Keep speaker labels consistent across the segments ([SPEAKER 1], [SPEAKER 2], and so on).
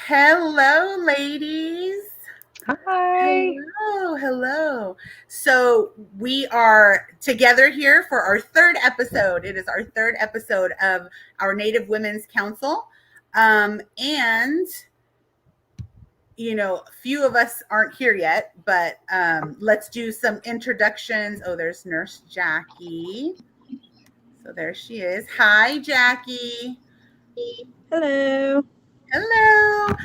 [SPEAKER 1] Hello, ladies.
[SPEAKER 2] Hi.
[SPEAKER 1] Hello. So we are together here for our third episode. It is our third episode of our Native Women's Council. And a few of us aren't here yet, but let's do some introductions. Oh, there's Nurse Jackie. So there she is. Hi, Jackie.
[SPEAKER 3] Hello.
[SPEAKER 1] Hello.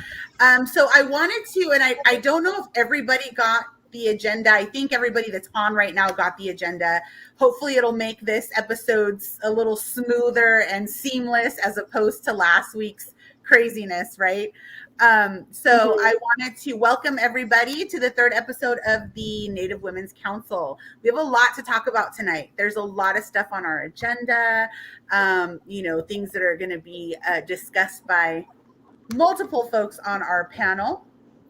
[SPEAKER 1] So I wanted to, and I don't know if everybody got the agenda. I think everybody that's on right now got the agenda. Hopefully it'll make this episodes a little smoother and seamless as opposed to last week's craziness, right? So I wanted to welcome everybody to the third episode of the Native Women's Council. We have a lot to talk about tonight. There's a lot of stuff on our agenda, things that are going to be discussed by multiple folks on our panel.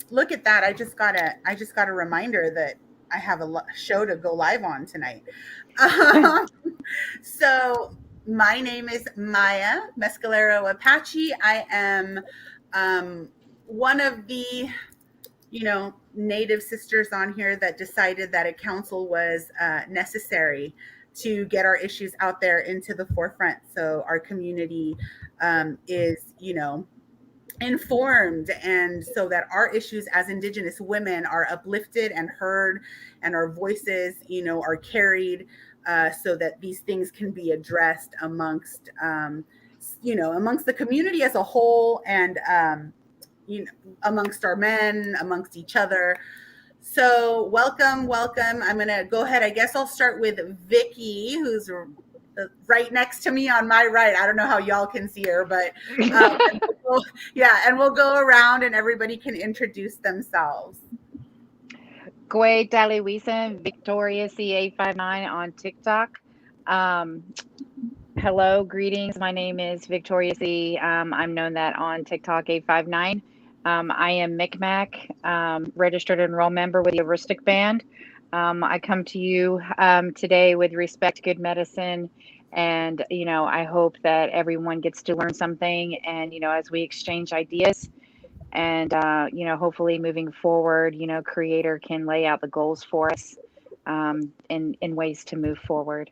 [SPEAKER 1] Look at that. I just got a reminder that I have a show to go live on tonight. So my name is Maya Mescalero Apache. I am one of the Native sisters on here that decided that a council was necessary to get our issues out there into the forefront, so our community is informed, and so that our issues as Indigenous women are uplifted and heard, and our voices are carried, so that these things can be addressed amongst the community as a whole, and amongst our men, amongst each other. So welcome. I'm gonna go ahead. I guess I'll start with Vicky, who's right next to me on my right. I don't know how y'all can see her, but and we'll go around and everybody can introduce themselves.
[SPEAKER 2] Gwe Daliwisa, Victoria C859 on TikTok. Hello, greetings. My name is Victoria C. I'm known that on TikTok 859. I am Micmac, registered enroll member with the Aristic Band. I come to you today with respect, good medicine, and I hope that everyone gets to learn something, and as we exchange ideas, and hopefully moving forward, Creator can lay out the goals for us in ways to move forward.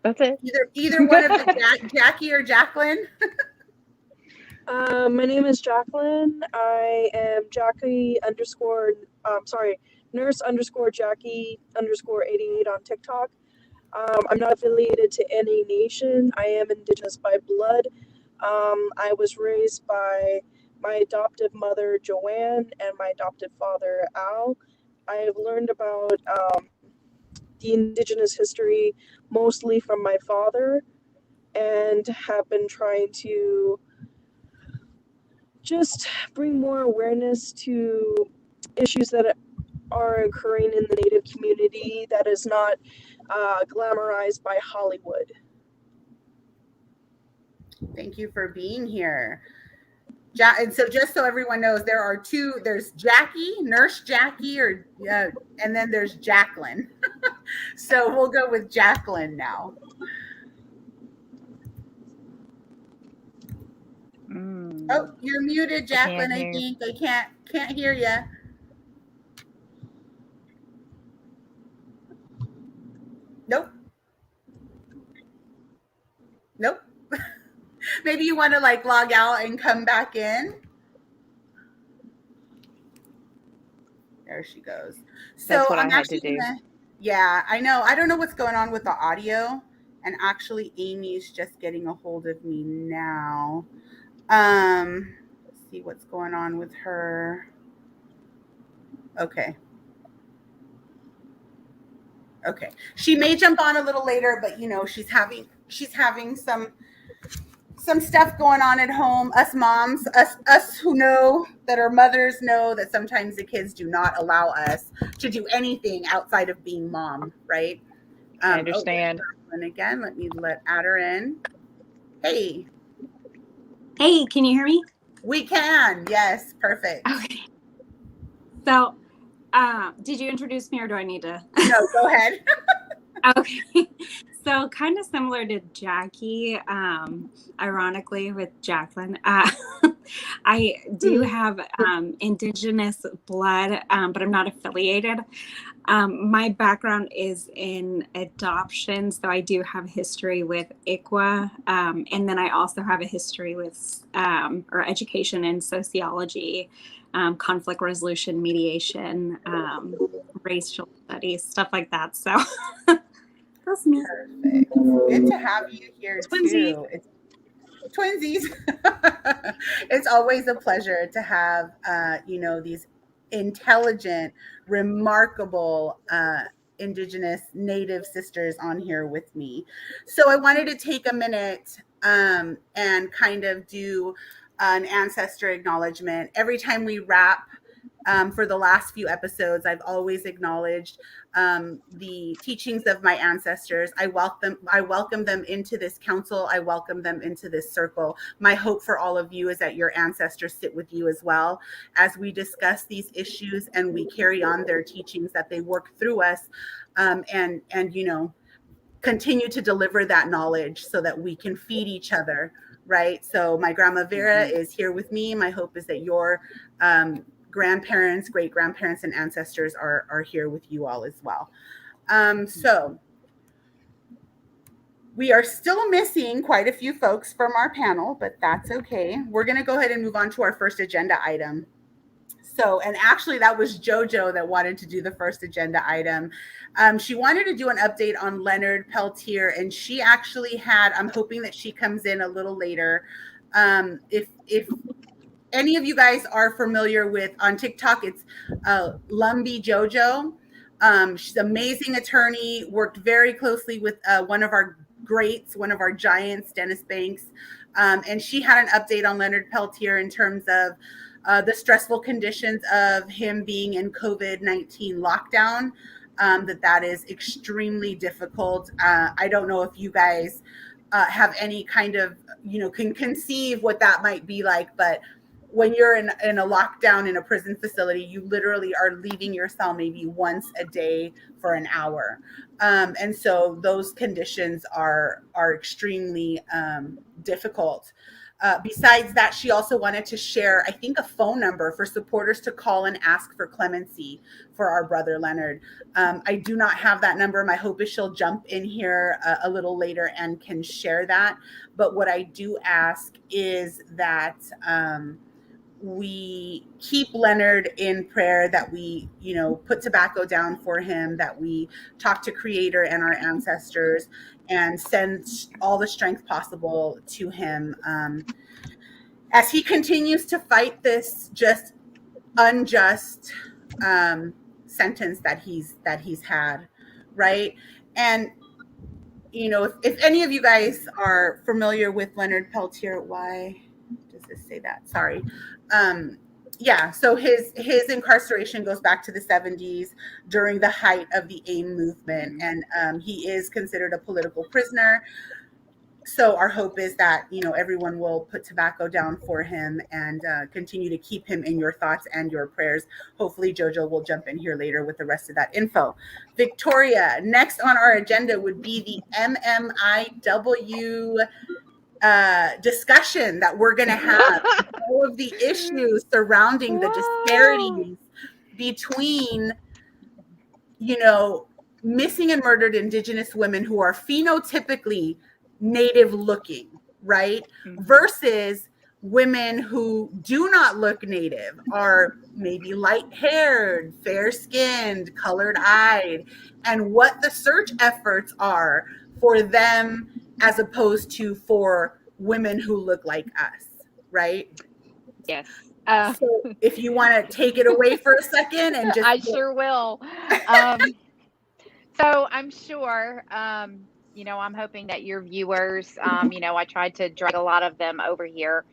[SPEAKER 2] That's it.
[SPEAKER 1] Either one of the Jackie or Jacqueline.
[SPEAKER 3] My name is Jacqueline. I am nurse _ Jackie _88 on TikTok. I'm not affiliated to any nation. I am Indigenous by blood. I was raised by my adoptive mother, Joanne, and my adoptive father, Al. I have learned about the Indigenous history mostly from my father, and have been trying to just bring more awareness to issues that are occurring in the Native community that is not glamorized by Hollywood.
[SPEAKER 1] Thank you for being here. And so just so everyone knows, there's Jackie, Nurse Jackie, and then there's Jacqueline. So we'll go with Jacqueline now. Oh, you're muted, Jacqueline. I think I can't hear you. Nope. Maybe you want to log out and come back in. There she goes.
[SPEAKER 2] That's what I had to do.
[SPEAKER 1] Yeah, I know. I don't know what's going on with the audio. And actually, Amy's just getting a hold of me now. Let's see what's going on with her. Okay. She may jump on a little later, but she's having some stuff going on at home. Us moms, us who know that our mothers know that sometimes the kids do not allow us to do anything outside of being mom, right?
[SPEAKER 2] I understand.
[SPEAKER 1] And again, add her in. Hey,
[SPEAKER 4] can you hear me?
[SPEAKER 1] We can. Yes, perfect.
[SPEAKER 4] Okay. So, did you introduce me, or do I need to?
[SPEAKER 1] No, go ahead.
[SPEAKER 4] Okay. So kind of similar to Jackie, ironically with Jacqueline, I do have Indigenous blood, but I'm not affiliated. My background is in adoption, so I do have history with ICWA, and then I also have a history with or education in sociology, conflict resolution, mediation, racial studies, stuff like that. So that's me.
[SPEAKER 1] Perfect. Good to have you here
[SPEAKER 3] Twinsies.
[SPEAKER 1] too. It's twinsies. It's always a pleasure to have these intelligent, remarkable Indigenous Native sisters on here with me. So I wanted to take a minute and kind of do an ancestor acknowledgement. Every time we wrap for the last few episodes, I've always acknowledged the teachings of my ancestors. I welcome them into this council. I welcome them into this circle. My hope for all of you is that your ancestors sit with you as well as we discuss these issues and we carry on their teachings, that they work through us and continue to deliver that knowledge so that we can feed each other, right? So my grandma Vera is here with me. My hope is that your grandparents, great grandparents, and ancestors are here with you all as well. So we are still missing quite a few folks from our panel, but that's okay. We're going to go ahead and move on to our first agenda item. So, and actually that was JoJo that wanted to do the first agenda item. She wanted to do an update on Leonard Peltier, and she actually had, I'm hoping that she comes in a little later. If any of you guys are familiar with, on TikTok, it's Lumbee JoJo. She's an amazing attorney, worked very closely with one of our greats, one of our giants, Dennis Banks. And she had an update on Leonard Peltier in terms of the stressful conditions of him being in COVID-19 lockdown, that is extremely difficult. I don't know if you guys have any kind of, can conceive what that might be like, but when you're in a lockdown in a prison facility, you literally are leaving your cell maybe once a day for an hour. And so those conditions are extremely difficult. Besides that, she also wanted to share, I think, a phone number for supporters to call and ask for clemency for our brother Leonard. I do not have that number. My hope is she'll jump in here a little later and can share that. But what I do ask is that we keep Leonard in prayer, that we, put tobacco down for him, that we talk to Creator and our ancestors and send all the strength possible to him as he continues to fight this just unjust sentence that he's had, right? And if any of you guys are familiar with Leonard Peltier, why does this say that? Sorry. So his incarceration goes back to the 70s during the height of the AIM movement, and he is considered a political prisoner. So our hope is that, everyone will put tobacco down for him and continue to keep him in your thoughts and your prayers. Hopefully JoJo will jump in here later with the rest of that info. Victoria, next on our agenda would be the MMIW discussion that we're going to have. All of the issues surrounding the disparities between, missing and murdered Indigenous women who are phenotypically Native looking, right? Versus women who do not look Native, are maybe light haired, fair skinned, colored eyed, and what the search efforts are for them as opposed to for women who look like us, right?
[SPEAKER 2] Yes.
[SPEAKER 1] So if you want to take it away for a second and just...
[SPEAKER 2] I sure will. So I'm sure, I'm hoping that your viewers, I tried to drag a lot of them over here.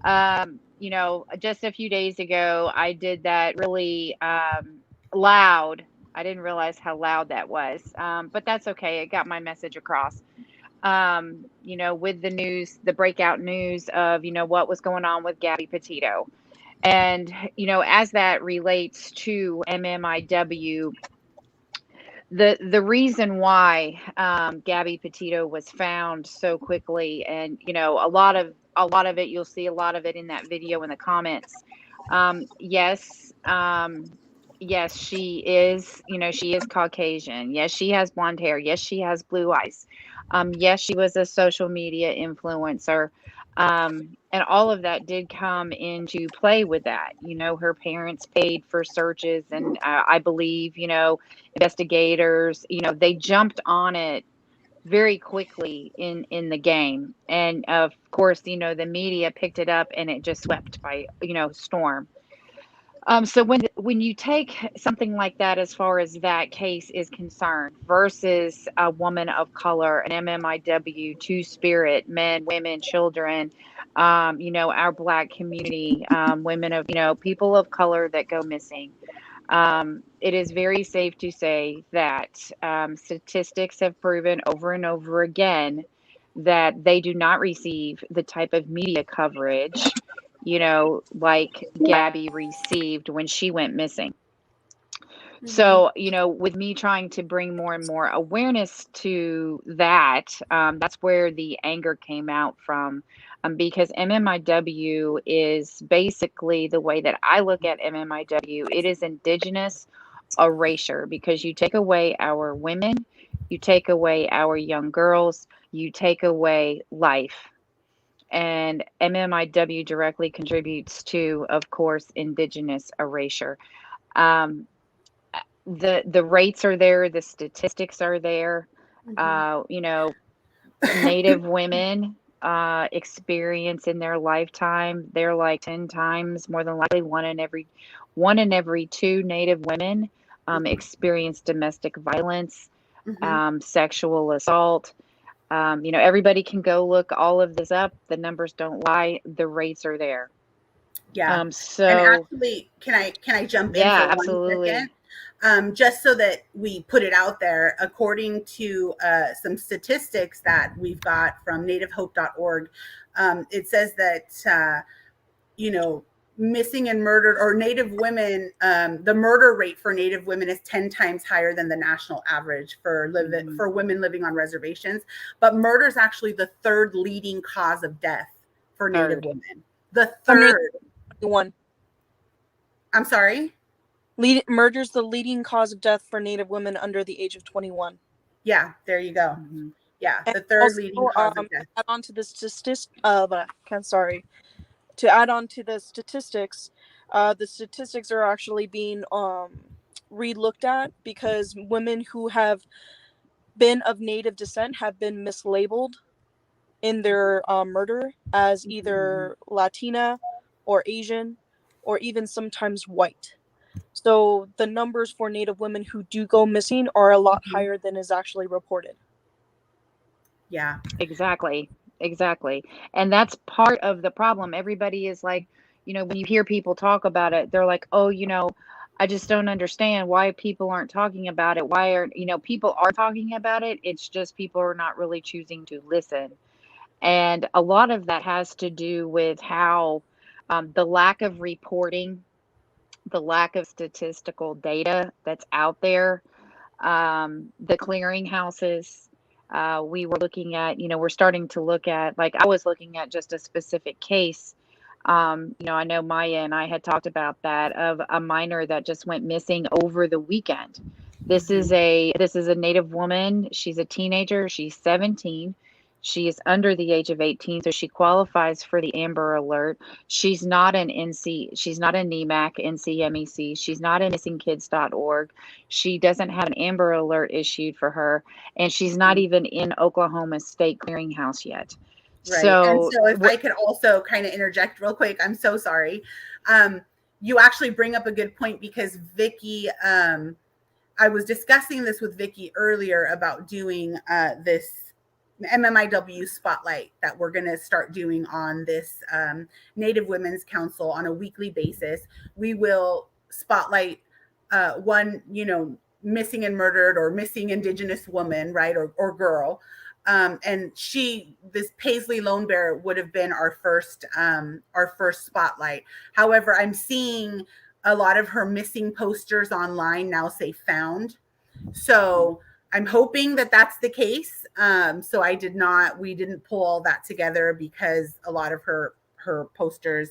[SPEAKER 2] Just a few days ago, I did that really loud. I didn't realize how loud that was, but that's okay. It got my message across. With the news, the breakout news of, what was going on with Gabby Petito. And, as that relates to MMIW, the reason why Gabby Petito was found so quickly, and a lot of it, you'll see a lot of it in that video in the comments. Yes, yes, she is, she is Caucasian. Yes, she has blonde hair. Yes, she has blue eyes. Yes, she was a social media influencer. And all of that did come into play with that. Her parents paid for searches, and I believe, investigators, they jumped on it very quickly in the game. And of course, the media picked it up and it just swept by, storm. So when you take something like that, as far as that case is concerned, versus a woman of color, an MMIW, two spirit, men, women, children, our Black community, women of, people of color that go missing. It is very safe to say that statistics have proven over and over again that they do not receive the type of media coverage, like Gabby received when she went missing. So, with me trying to bring more and more awareness to that, that's where the anger came out from. Because MMIW is basically, the way that I look at MMIW, it is indigenous erasure, because you take away our women, you take away our young girls, you take away life. And MMIW directly contributes to, of course, indigenous erasure. Um, the rates are there, the statistics are there. Native women experience in their lifetime, they're like 10 times more than likely, one in every two Native women experience domestic violence, sexual assault. Everybody can go look all of this up. The numbers don't lie. The rates are there.
[SPEAKER 1] Yeah.
[SPEAKER 2] So,
[SPEAKER 1] and actually, can I jump in
[SPEAKER 2] yeah,
[SPEAKER 1] for
[SPEAKER 2] absolutely.
[SPEAKER 1] 1 second? Just so that we put it out there, according to some statistics that we've got from nativehope.org, it says that, missing and murdered, or Native women, the murder rate for Native women is 10 times higher than the national average for women living on reservations. But murder is actually the third leading cause of death for Native women. The third.
[SPEAKER 3] One.
[SPEAKER 1] I'm sorry?
[SPEAKER 3] Murder's the leading cause of death for Native women under the age of 21.
[SPEAKER 1] Yeah, there you go. Yeah,
[SPEAKER 3] And
[SPEAKER 1] the third
[SPEAKER 3] also,
[SPEAKER 1] leading cause of death.
[SPEAKER 3] add on to the To add on to the statistics are actually being re-looked at, because women who have been of Native descent have been mislabeled in their murder as either Latina or Asian or even sometimes white. So the numbers for Native women who do go missing are a lot higher than is actually reported.
[SPEAKER 1] Yeah.
[SPEAKER 2] Exactly. And that's part of the problem. Everybody is like, when you hear people talk about it, they're like, oh, I just don't understand why people aren't talking about it. Why are, people are talking about it. It's just people are not really choosing to listen. And a lot of that has to do with how the lack of reporting, the lack of statistical data that's out there, the clearinghouses. We were looking at, we're starting to look at, like, I was looking at just a specific case. I know Maya and I had talked about that, of a minor that just went missing over the weekend. This is a Native woman. She's a teenager. She's 17. She is under the age of 18, so she qualifies for the Amber Alert. She's not an NC, she's not a NEMAC, NCMEC. She's not a missingkids.org. She doesn't have an Amber Alert issued for her, and she's not even in Oklahoma State Clearinghouse yet.
[SPEAKER 1] Right. And so if I could also kind of interject real quick, I'm so sorry. You actually bring up a good point, because Vicky, I was discussing this with Vicky earlier about doing this MMIW spotlight that we're going to start doing on this Native Women's Council on a weekly basis. We will spotlight one, missing and murdered or missing Indigenous woman, right, or girl. And this Paisley Lone Bear would have been our first spotlight. However, I'm seeing a lot of her missing posters online now say found. So I'm hoping that that's the case. So we didn't pull all that together because a lot of her posters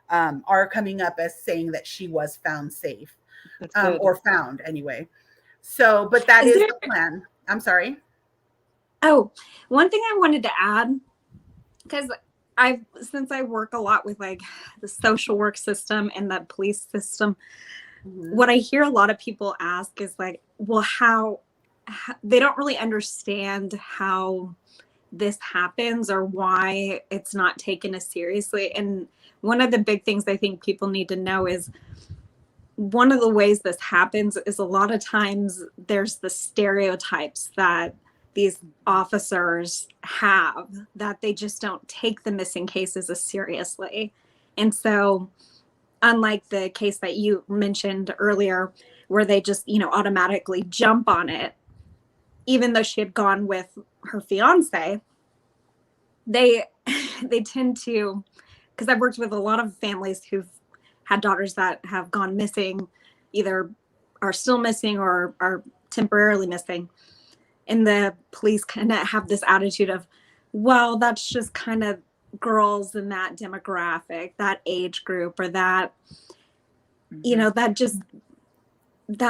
[SPEAKER 1] are coming up as saying that she was found safe,
[SPEAKER 2] That's good.
[SPEAKER 1] or found anyway. So, but that is the plan. I'm sorry.
[SPEAKER 4] Oh, one thing I wanted to add, because since I work a lot with like the social work system and the police system, what I hear a lot of people ask is like, well, how they don't really understand how this happens or why it's not taken as seriously. And one of the big things I think people need to know is one of the ways this happens is a lot of times there's the stereotypes that these officers have, that they just don't take the missing cases as seriously. And so unlike the case that you mentioned earlier, where they just, automatically jump on it, even though she had gone with her fiance, they tend to, because I've worked with a lot of families who've had daughters that have gone missing, either are still missing or are temporarily missing. And the police kind of have this attitude of, well, that's just kind of girls in that demographic, that age group, or that, that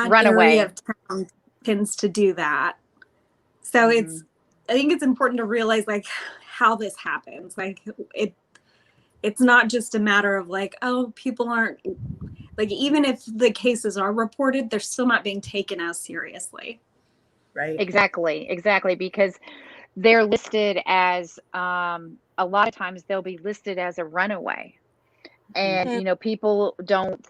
[SPEAKER 2] Runaway
[SPEAKER 4] area of town tends to do that. So I think it's important to realize like how this happens. Like it's not just a matter of like, oh, people aren't, like, even if the cases are reported, they're still not being taken as seriously.
[SPEAKER 1] Right.
[SPEAKER 2] Exactly, because they're listed as a lot of times they'll be listed as a runaway, and people don't,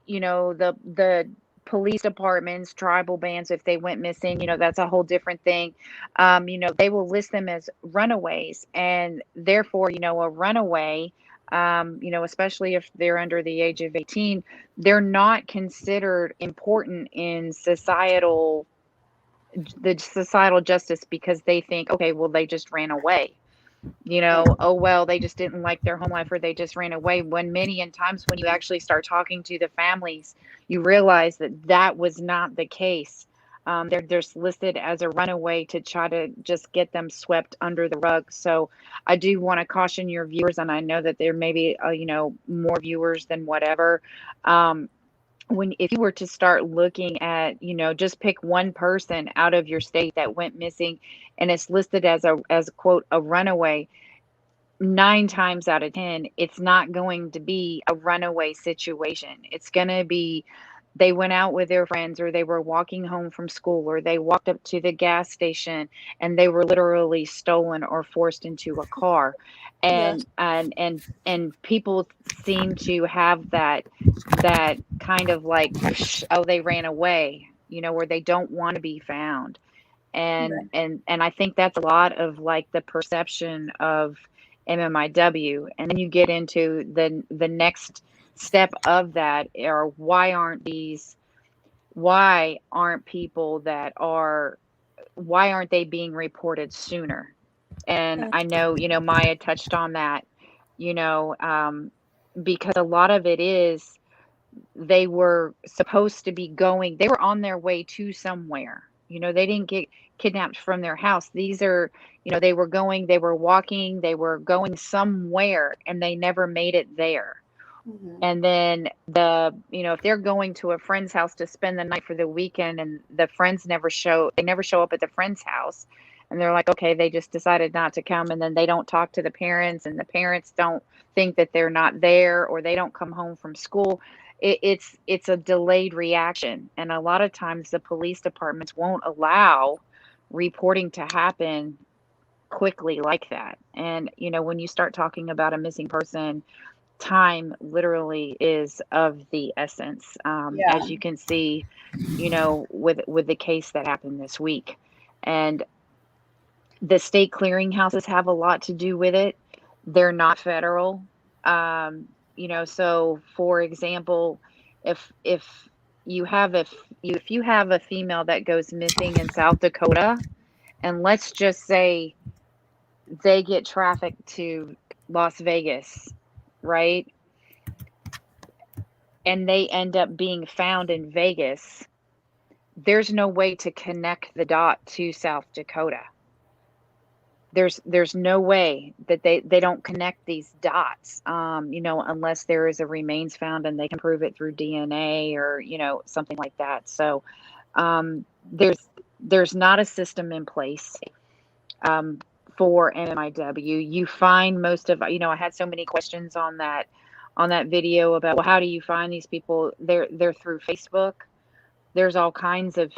[SPEAKER 2] the police departments, tribal bands, if they went missing, that's a whole different thing. They will list them as runaways, and therefore, a runaway, especially if they're under the age of 18, they're not considered important in the societal justice, because they think, okay, well, they just ran away. Oh, well, they just didn't like their home life, or they just ran away. When many and times when you actually start talking to the families, you realize that that was not the case. They're just listed as a runaway to try to just get them swept under the rug. So I do want to caution your viewers, and I know that there may be, more viewers than whatever. If you were to start looking at, just pick one person out of your state that went missing and it's listed as quote, a runaway, 9 times out of 10, it's not going to be a runaway situation. It's going to be they went out with their friends, or they were walking home from school, or they walked up to the gas station and they were literally stolen or forced into a car. And and people seem to have that kind of like, oh, they ran away, where they don't want to be found. And I think that's a lot of like the perception of MMIW. And then you get into the next step of that, or why aren't they being reported sooner? And I know, Maya touched on that, because a lot of it is they were supposed to be they were on their way to somewhere. They didn't get kidnapped from their house. These are, they were walking, they were going somewhere, and they never made it there. And then if they're going to a friend's house to spend the night for the weekend, and the friends never show up at the friend's house, and they're like, okay, they just decided not to come, and then they don't talk to the parents, and the parents don't think that they're not there, or they don't come home from school. It's a delayed reaction. And a lot of times the police departments won't allow reporting to happen quickly like that. And, when you start talking about a missing person, time literally is of the essence, as you can see, with the case that happened this week. And the state clearinghouses have a lot to do with it. They're not federal. So for example, if you have a female that goes missing in South Dakota, and let's just say they get trafficked to Las Vegas, right? And they end up being found in Vegas. there's no way to connect the dot to South Dakota. There's no way that they don't connect these dots, unless there is a remains found and they can prove it through DNA or, something like that. So there's not a system in place for MMIW. You find most of, I had so many questions on that video about, well, how do you find these people? They're through Facebook. There's all kinds of,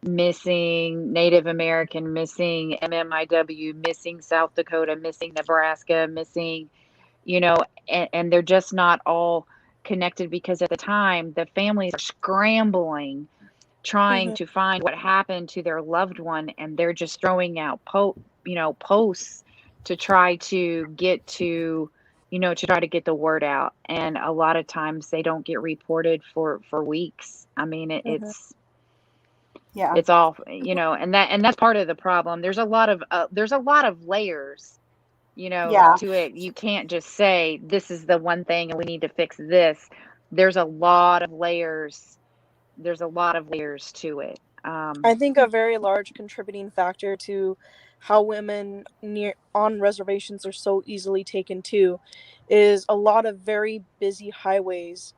[SPEAKER 2] missing Native American, missing MMIW, missing South Dakota, missing Nebraska, missing, and they're just not all connected, because at the time the families are scrambling, trying to find what happened to their loved one, and they're just throwing out posts to try to get to get the word out. And a lot of times they don't get reported for weeks. I mean, it's all, and that's part of the problem. There's a lot of layers, to it. You can't just say this is the one thing and we need to fix this. There's a lot of layers. There's a lot of layers to it.
[SPEAKER 3] I think a very large contributing factor to how women on reservations are so easily taken to is a lot of very busy highways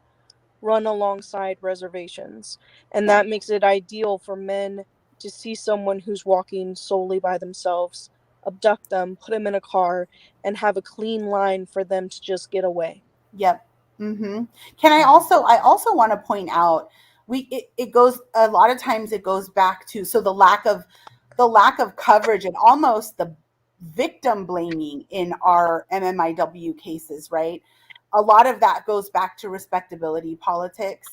[SPEAKER 3] run alongside reservations, and that makes it ideal for men to see someone who's walking solely by themselves, abduct them, put them in a car, and have a clean line for them to just get away.
[SPEAKER 1] Yep. Can I also want to point out, it goes, a lot of times it goes back to, so the lack of coverage and almost the victim blaming in our MMIW cases, right? A lot of that goes back to respectability politics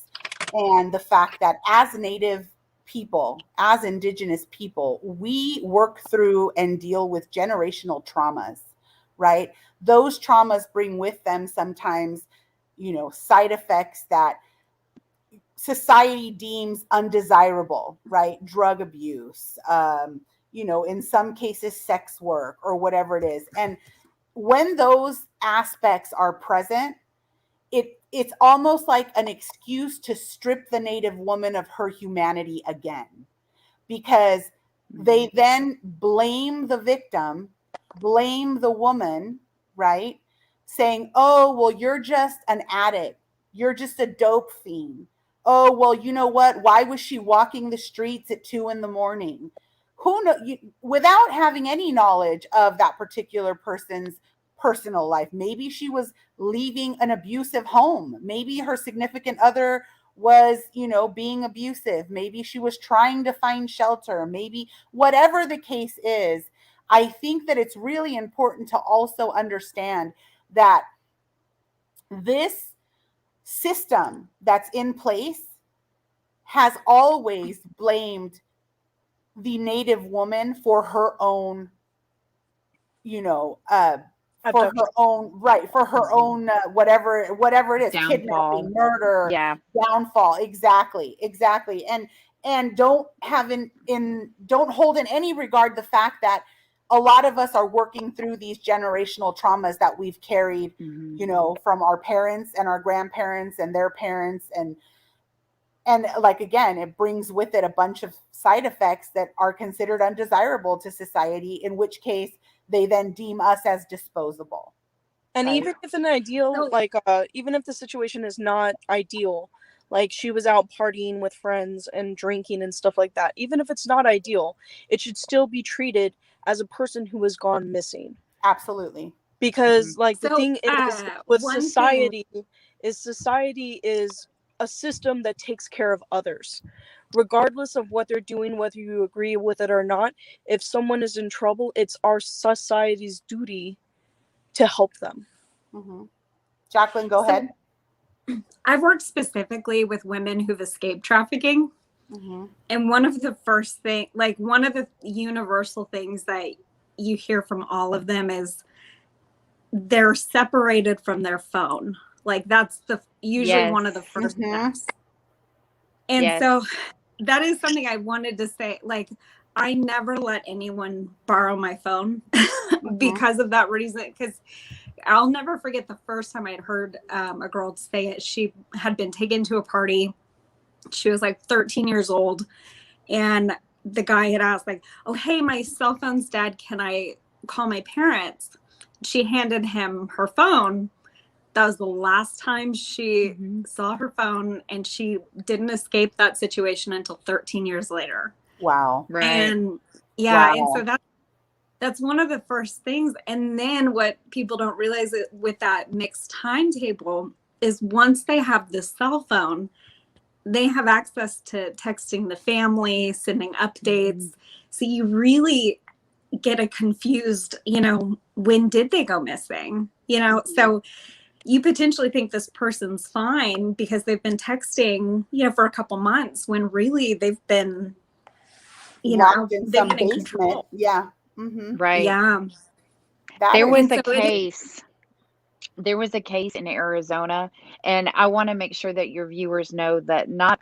[SPEAKER 1] and the fact that as Native people, as Indigenous people, we work through and deal with generational traumas, right? Those traumas bring with them sometimes, side effects that society deems undesirable, right? Drug abuse, in some cases, sex work or whatever it is. And when those aspects are present, it's almost like an excuse to strip the Native woman of her humanity again, because they then blame the victim, blame the woman, right? Saying, oh, well, you're just an addict. You're just a dope fiend. Oh, well, you know what? Why was she walking the streets at 2 a.m? Who knows? Without having any knowledge of that particular person's personal life. Maybe she was leaving an abusive home. Maybe her significant other was, being abusive. Maybe she was trying to find shelter. Maybe whatever the case is, I think that it's really important to also understand that this system that's in place has always blamed the Native woman for her own, for her own whatever it is,
[SPEAKER 2] downfall.
[SPEAKER 1] Kidnapping, murder, downfall. Exactly. And don't hold in any regard the fact that a lot of us are working through these generational traumas that we've carried, from our parents and our grandparents and their parents, and like, again, it brings with it a bunch of side effects that are considered undesirable to society, in which case they then deem us as disposable.
[SPEAKER 3] And right? Even if an ideal, even if the situation is not ideal, like she was out partying with friends and drinking and stuff like that, even if it's not ideal, it should still be treated as a person who has gone missing.
[SPEAKER 1] Absolutely.
[SPEAKER 3] Because the thing is with society is a system that takes care of others. Regardless of what they're doing, whether you agree with it or not, if someone is in trouble, it's our society's duty to help them.
[SPEAKER 1] Jacqueline, go ahead.
[SPEAKER 4] I've worked specifically with women who've escaped trafficking. And one of the first thing, one of the universal things that you hear from all of them is they're separated from their phone. That's usually one of the first steps. And so that is something I wanted to say. I never let anyone borrow my phone because of that reason. Because I'll never forget the first time I had heard a girl say it. She had been taken to a party She was like 13 years old. And the guy had asked, like, oh, hey, my cell phone's dead. Can I call my parents? She handed him her phone. That was the last time she saw her phone, and she didn't escape that situation until 13 years later.
[SPEAKER 1] Wow.
[SPEAKER 2] Right.
[SPEAKER 4] And yeah, and so that's one of the first things. And then what people don't realize with that mixed timetable is once they have the cell phone, they have access to texting the family, sending updates. So you really get a confused, when did they go missing? So you potentially think this person's fine because they've been texting, for a couple months when really they've been,
[SPEAKER 1] locked in some
[SPEAKER 4] been in
[SPEAKER 1] basement.
[SPEAKER 4] control.
[SPEAKER 1] Yeah.
[SPEAKER 2] Right.
[SPEAKER 4] Yeah.
[SPEAKER 2] There was a case. There was a case in Arizona, and I want to make sure that your viewers know that not,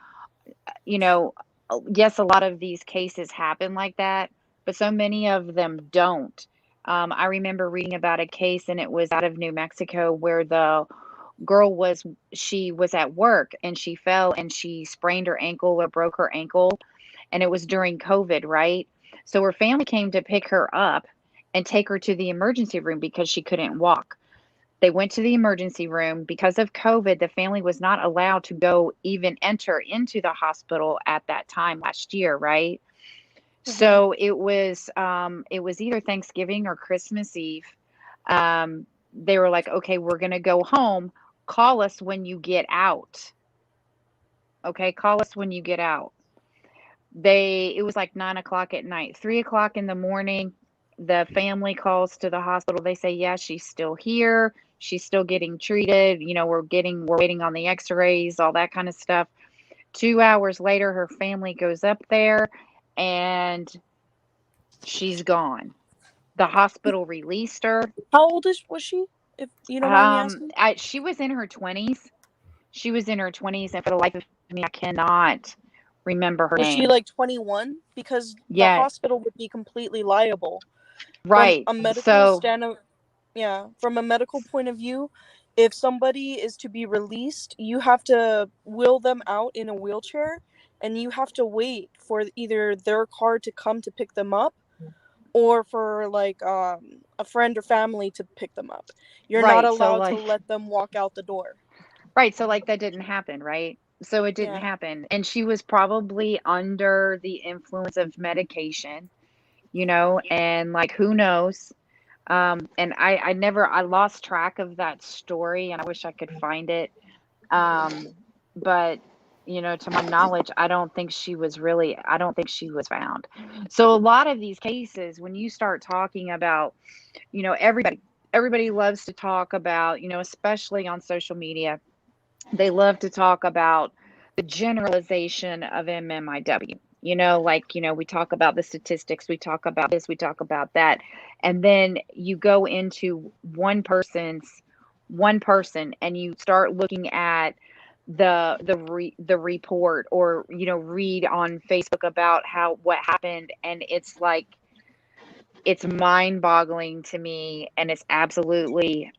[SPEAKER 2] yes, a lot of these cases happen like that, but so many of them don't. I remember reading about a case, and it was out of New Mexico, where the girl she was at work and she fell and she sprained her ankle or broke her ankle, and it was during COVID, right? So her family came to pick her up and take her to the emergency room because she couldn't walk. They went to the emergency room. Because of COVID, the family was not allowed to go even enter into the hospital at that time last year, right? So it was either Thanksgiving or Christmas Eve. They were like, okay, we're gonna go home. Call us when you get out. Okay, call us when you get out. It was like 9 o'clock at night, 3 o'clock in the morning. The family calls to the hospital. They say, yeah, she's still here. She's still getting treated. We're waiting on the x-rays, all that kind of stuff. 2 hours later, her family goes up there and she's gone. The hospital released her.
[SPEAKER 3] How old was she, if you don't mind me asking?
[SPEAKER 2] She was in her 20s. She was in her 20s, and for the life of me, I cannot remember her
[SPEAKER 3] Was
[SPEAKER 2] name.
[SPEAKER 3] she like 21? Because the hospital would be completely liable.
[SPEAKER 2] Right.
[SPEAKER 3] From a medical from a medical point of view, if somebody is to be released, you have to wheel them out in a wheelchair, and you have to wait for either their car to come to pick them up, or for like a friend or family to pick them up. You're not allowed to let them walk out the door.
[SPEAKER 2] Right. So like that didn't happen, right? So it didn't happen. And she was probably under the influence of medication, and like, who knows? And I lost track of that story, and I wish I could find it. But to my knowledge, I don't think she was found. So a lot of these cases, when you start talking about, everybody loves to talk about, especially on social media, they love to talk about the generalization of MMIW. We talk about the statistics, we talk about this, we talk about that. And then you go into one person and you start looking at the report, or read on Facebook about what happened, and it's like, it's mind-boggling to me, and it's absolutely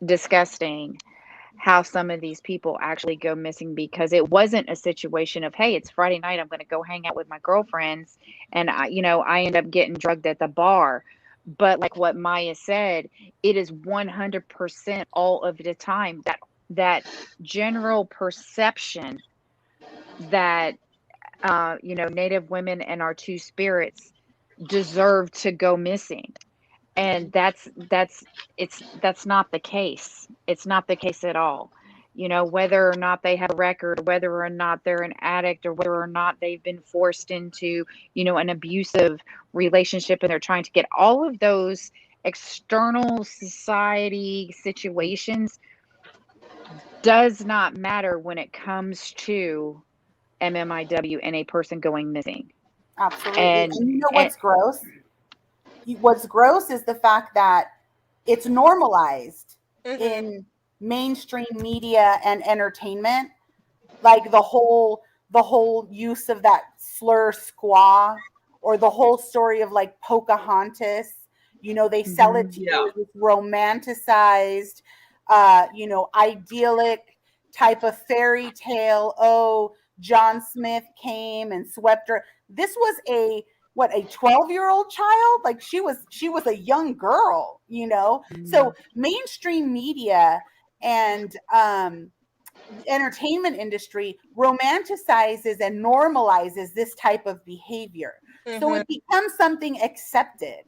[SPEAKER 2] disgusting how some of these people actually go missing, because it wasn't a situation of, hey, it's Friday night, I'm going to go hang out with my girlfriends, and I end up getting drugged at the bar. But like what Maya said, it is 100% all of the time that general perception that Native women and our two spirits deserve to go missing. And that's not the case. It's not the case at all. Whether or not they have a record, whether or not they're an addict, or whether or not they've been forced into, an abusive relationship, and they're trying to get all of those external society situations, does not matter when it comes to MMIW and a person going missing.
[SPEAKER 1] Absolutely. And you know what's gross? What's gross is the fact that it's normalized in mainstream media and entertainment, like the whole use of that slur squaw, or the whole story of like Pocahontas. They sell it to you as this romanticized, idyllic type of fairy tale. Oh, John Smith came and swept her. This was a 12-year-old child? Like she was a young girl, you know? So mainstream media and entertainment industry romanticizes and normalizes this type of behavior. So it becomes something accepted.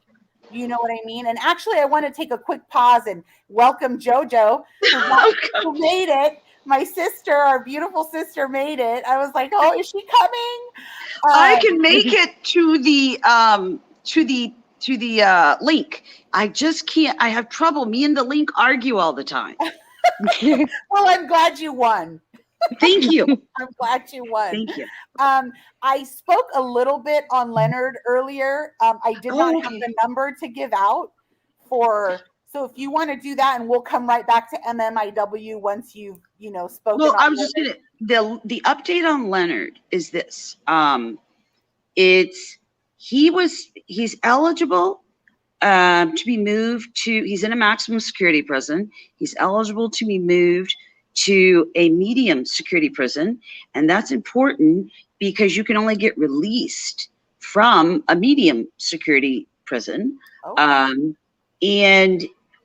[SPEAKER 1] You know what I mean? And actually, I want to take a quick pause and welcome JoJo, who made it. My sister, our beautiful sister, made it. I was like, "Oh, is she coming?"
[SPEAKER 5] I can make it to the link. I just can't. I have trouble. Me and the link argue all the time.
[SPEAKER 1] Well, I'm glad you won.
[SPEAKER 5] Thank you.
[SPEAKER 1] I'm glad you won.
[SPEAKER 5] Thank you.
[SPEAKER 1] I spoke a little bit on Leonard earlier. I did not have the number to give out so if you want to do that, and we'll come right back to MMIW once you've, spoken.
[SPEAKER 5] Well, I was just gonna, the update on Leonard is this. He's eligible to be moved to, he's in a maximum security prison. He's eligible to be moved to a medium security prison. And that's important because you can only get released from a medium security prison. And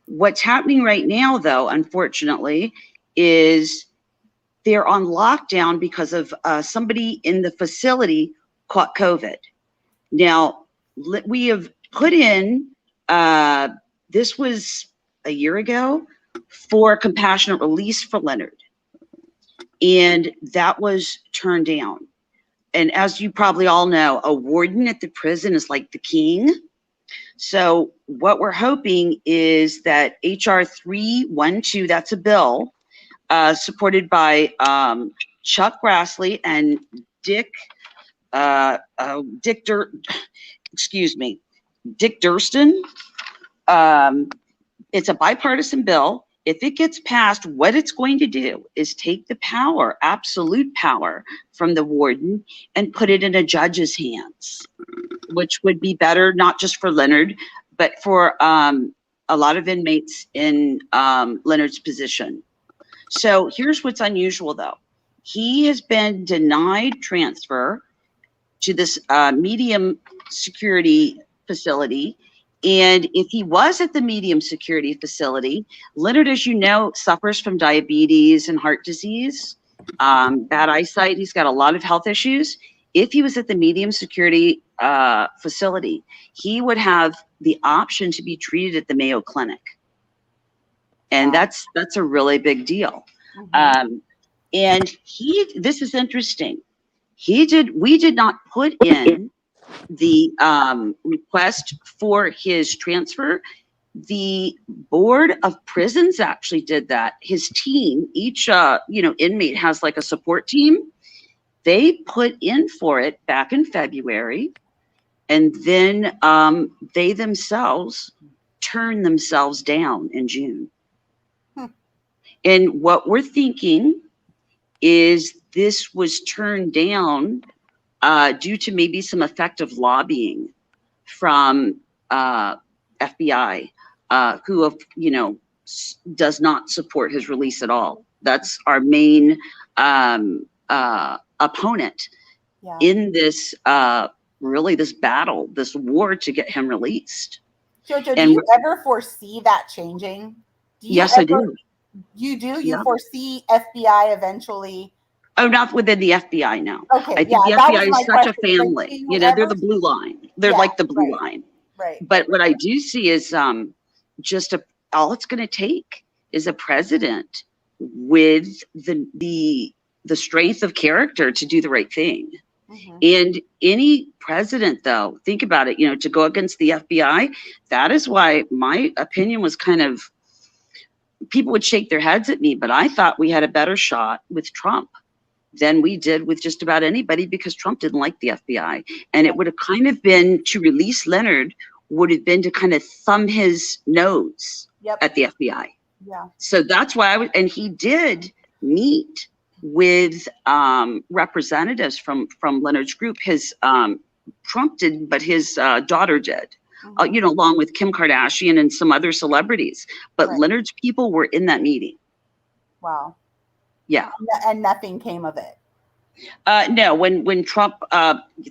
[SPEAKER 5] what's happening right now, though, unfortunately, is they're on lockdown because of somebody in the facility caught COVID. Now, we have put in, this was a year ago, for compassionate release for Leonard. And that was turned down. And as you probably all know, a warden at the prison is like the king. So what we're hoping is that HR 312, that's a bill supported by Chuck Grassley and Dick Durston. It's a bipartisan bill. If it gets passed, what it's going to do is take the power, absolute power, from the warden and put it in a judge's hands, which would be better, not just for Leonard, but for a lot of inmates in Leonard's position. So here's what's unusual, though. He has been denied transfer to this medium security facility. And if he was at the medium security facility, Leonard, as you know, suffers from diabetes and heart disease, bad eyesight. He's got a lot of health issues. If he was at the medium security facility, he would have the option to be treated at the Mayo Clinic. And that's a really big deal. And this is interesting. We did not put in the request for his transfer. The Board of Prisons actually did that. His team, each inmate has like a support team. They put in for it back in February, and then they themselves turned themselves down in June. And what we're thinking is this was turned down due to maybe some effective lobbying from FBI, who does not support his release at all. That's our main opponent in this this battle, this war to get him released.
[SPEAKER 1] Jojo, do you ever foresee that changing?
[SPEAKER 5] Yes, I do.
[SPEAKER 1] You do? You foresee FBI eventually?
[SPEAKER 5] Oh, not within the FBI, no.
[SPEAKER 1] Okay,
[SPEAKER 5] I think the FBI is such a family. They're the blue line. They're like the blue line.
[SPEAKER 1] Right.
[SPEAKER 5] But what I do see is all it's going to take is a president with the strength of character to do the right thing. And any president, though, think about it, to go against the FBI, that is why my opinion was kind of, people would shake their heads at me, but I thought we had a better shot with Trump than we did with just about anybody, because Trump didn't like the FBI. And it would have kind of been, to release Leonard, would have been to kind of thumb his nose at the FBI.
[SPEAKER 1] Yeah.
[SPEAKER 5] So that's why and he did meet with representatives from Leonard's group. His Trump didn't, but his daughter did. Along with Kim Kardashian and some other celebrities. But Leonard's people were in that meeting.
[SPEAKER 1] Wow.
[SPEAKER 5] Yeah.
[SPEAKER 1] And nothing came of it.
[SPEAKER 5] No, when Trump,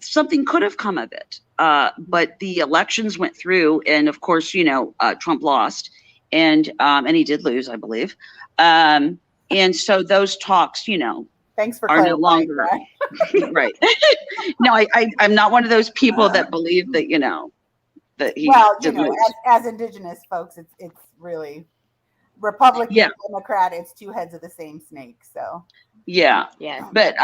[SPEAKER 5] something could have come of it, but the elections went through, and of course, Trump lost, and he did lose, I believe, and so those talks,
[SPEAKER 1] Thanks for
[SPEAKER 5] are no
[SPEAKER 1] clarifying
[SPEAKER 5] longer
[SPEAKER 1] that.
[SPEAKER 5] right. No, I'm not one of those people that believe that that he
[SPEAKER 1] Well,
[SPEAKER 5] did lose.
[SPEAKER 1] as Indigenous folks, it's really Republican,
[SPEAKER 5] Yeah.
[SPEAKER 1] Democrat. It's two heads of the same snake. So
[SPEAKER 5] Yeah.
[SPEAKER 2] Yes.
[SPEAKER 5] But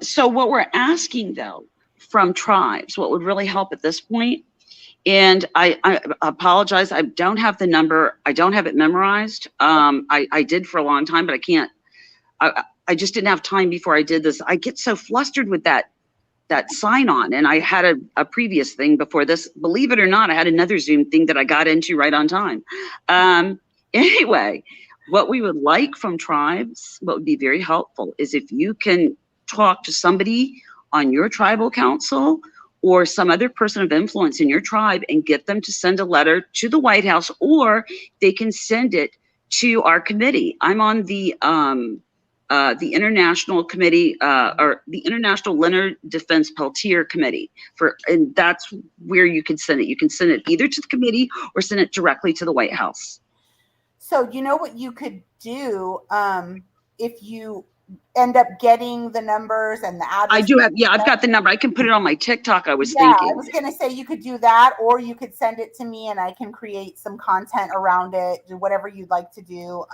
[SPEAKER 5] so what we're asking though from tribes, what would really help at this point, and I apologize, I don't have the number, I don't have it memorized. I did for a long time, but I can't. I just didn't have time before I did this. I get so flustered with that sign on, and I had a previous thing before this. Believe it or not, I had another Zoom thing that I got into right on time. Anyway, what we would like from tribes, what would be very helpful, is if you can talk to somebody on your tribal council or some other person of influence in your tribe and get them to send a letter to the White House, or they can send it to our committee. I'm on the international committee, or the International Leonard Defense Peltier Committee, and that's where you can send it. You can send it either to the committee or send it directly to the White House.
[SPEAKER 1] So you know what you could do, if you end up getting the numbers and the address.
[SPEAKER 5] I do have, I've got the number. I can put it on my TikTok. I was
[SPEAKER 1] I
[SPEAKER 5] thinking.
[SPEAKER 1] was going to say you could do that, or you could send it to me and I can create some content around it, whatever you'd like to do.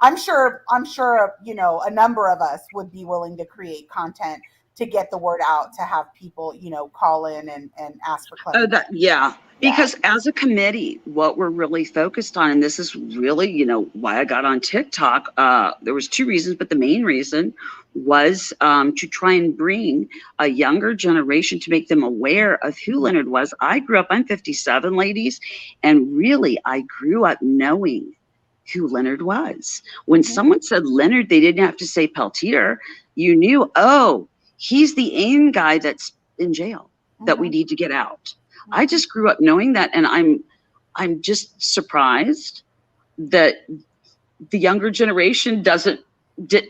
[SPEAKER 1] I'm sure, a number of us would be willing to create content to get the word out, to have people, call in and ask for clarity.
[SPEAKER 5] Because as a committee, what we're really focused on, and this is really, why I got on TikTok, there was two reasons, but the main reason was to try and bring a younger generation, to make them aware of who Leonard was. I'm 57, ladies, and really I grew up knowing who Leonard was. When someone said Leonard, they didn't have to say Peltier. You knew, oh, he's the AIM guy that's in jail that we need to get out. I just grew up knowing that, and I'm just surprised that the younger generation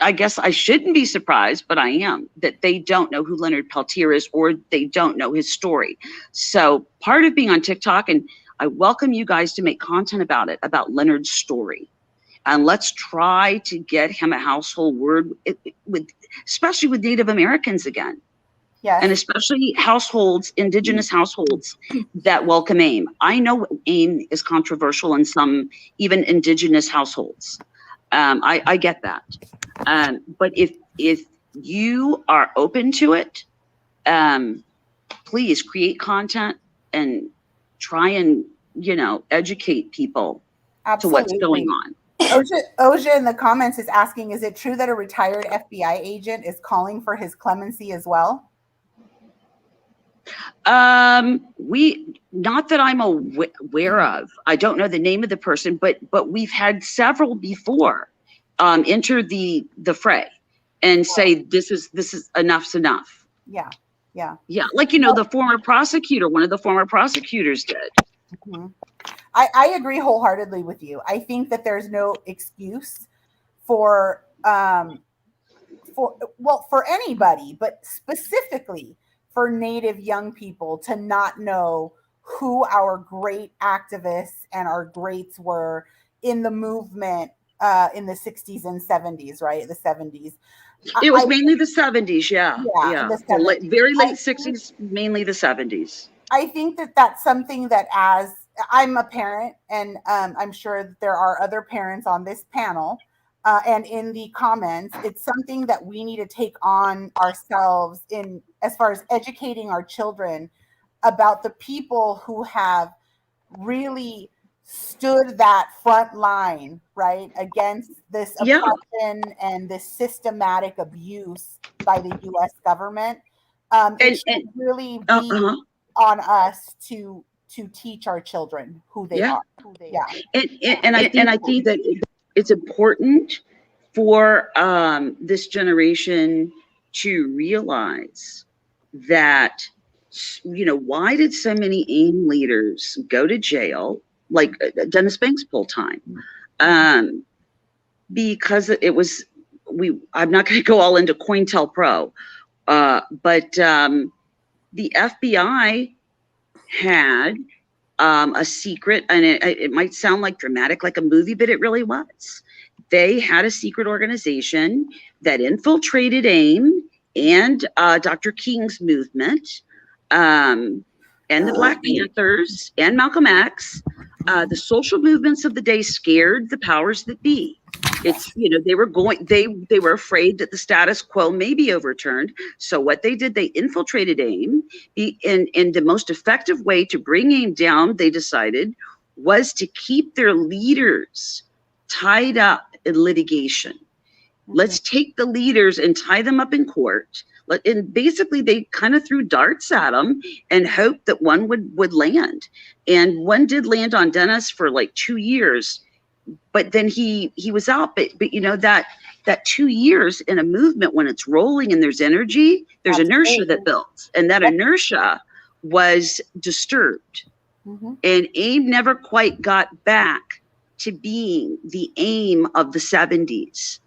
[SPEAKER 5] I guess I shouldn't be surprised, but I am, that they don't know who Leonard Peltier is, or they don't know his story. So part of being on TikTok, and I welcome you guys to make content about it, about Leonard's story. And let's try to get him a household word, especially with Native Americans again.
[SPEAKER 1] Yes.
[SPEAKER 5] And especially households, Indigenous households that welcome AIM. I know AIM is controversial in some, even Indigenous households. I get that. But if you are open to it, please create content and try and, educate people to what's going on.
[SPEAKER 1] Oja in the comments is asking, is it true that a retired FBI agent is calling for his clemency as well?
[SPEAKER 5] Not that I'm aware of. I don't know the name of the person, but we've had several before enter the fray and say this is enough's enough.
[SPEAKER 1] Yeah.
[SPEAKER 5] Like the former prosecutor, one of the former prosecutors did.
[SPEAKER 1] Mm-hmm. I agree wholeheartedly with you. I think that there's no excuse for anybody, but specifically for Native young people to not know who our great activists and our greats were in the movement in the 60s and 70s, right? The 70s.
[SPEAKER 5] It was mainly the 70s, yeah.
[SPEAKER 1] The 70s.
[SPEAKER 5] Very late 60s, mainly the 70s.
[SPEAKER 1] I think that that's something that, as I'm a parent, and I'm sure that there are other parents on this panel, and in the comments, it's something that we need to take on ourselves in as far as educating our children about the people who have really stood that front line, right, against this oppression and this systematic abuse by the U.S. government. It should really be on us to teach our children who they are.
[SPEAKER 5] And I think that it's important for this generation to realize that, why did so many AIM leaders go to jail, like Dennis Banks pulled time? Because it was I'm not going to go all into COINTELPRO, but the FBI had a secret, and it might sound like dramatic, like a movie, but it really was. They had a secret organization that infiltrated AIM and Dr. King's movement, and the Black Panthers and Malcolm X. The social movements of the day scared the powers that be. It's, they were afraid that the status quo may be overturned. So what they did, they infiltrated AIM. In the most effective way to bring AIM down, they decided, was to keep their leaders tied up in litigation. Let's take the leaders and tie them up in court. And basically, they kind of threw darts at them and hoped that one would land. And one did land on Dennis for like 2 years. But then he was out. But that 2 years in a movement, when it's rolling and there's energy, there's inertia that builds. And that inertia was disturbed. And AIM never quite got back to being the AIM of the 70s.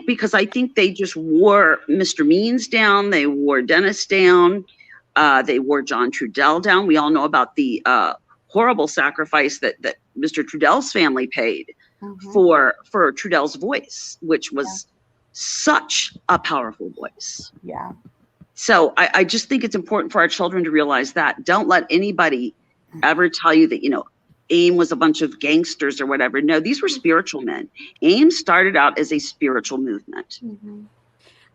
[SPEAKER 5] Because I think they just wore Mr. Means down, they wore Dennis down, they wore John Trudell down. We all know about the horrible sacrifice that Mr. Trudell's family paid for Trudell's voice, which was such a powerful voice.
[SPEAKER 1] Yeah.
[SPEAKER 5] So I just think it's important for our children to realize that. Don't let anybody ever tell you that, AIM was a bunch of gangsters or whatever. No, these were spiritual men. AIM started out as a spiritual movement.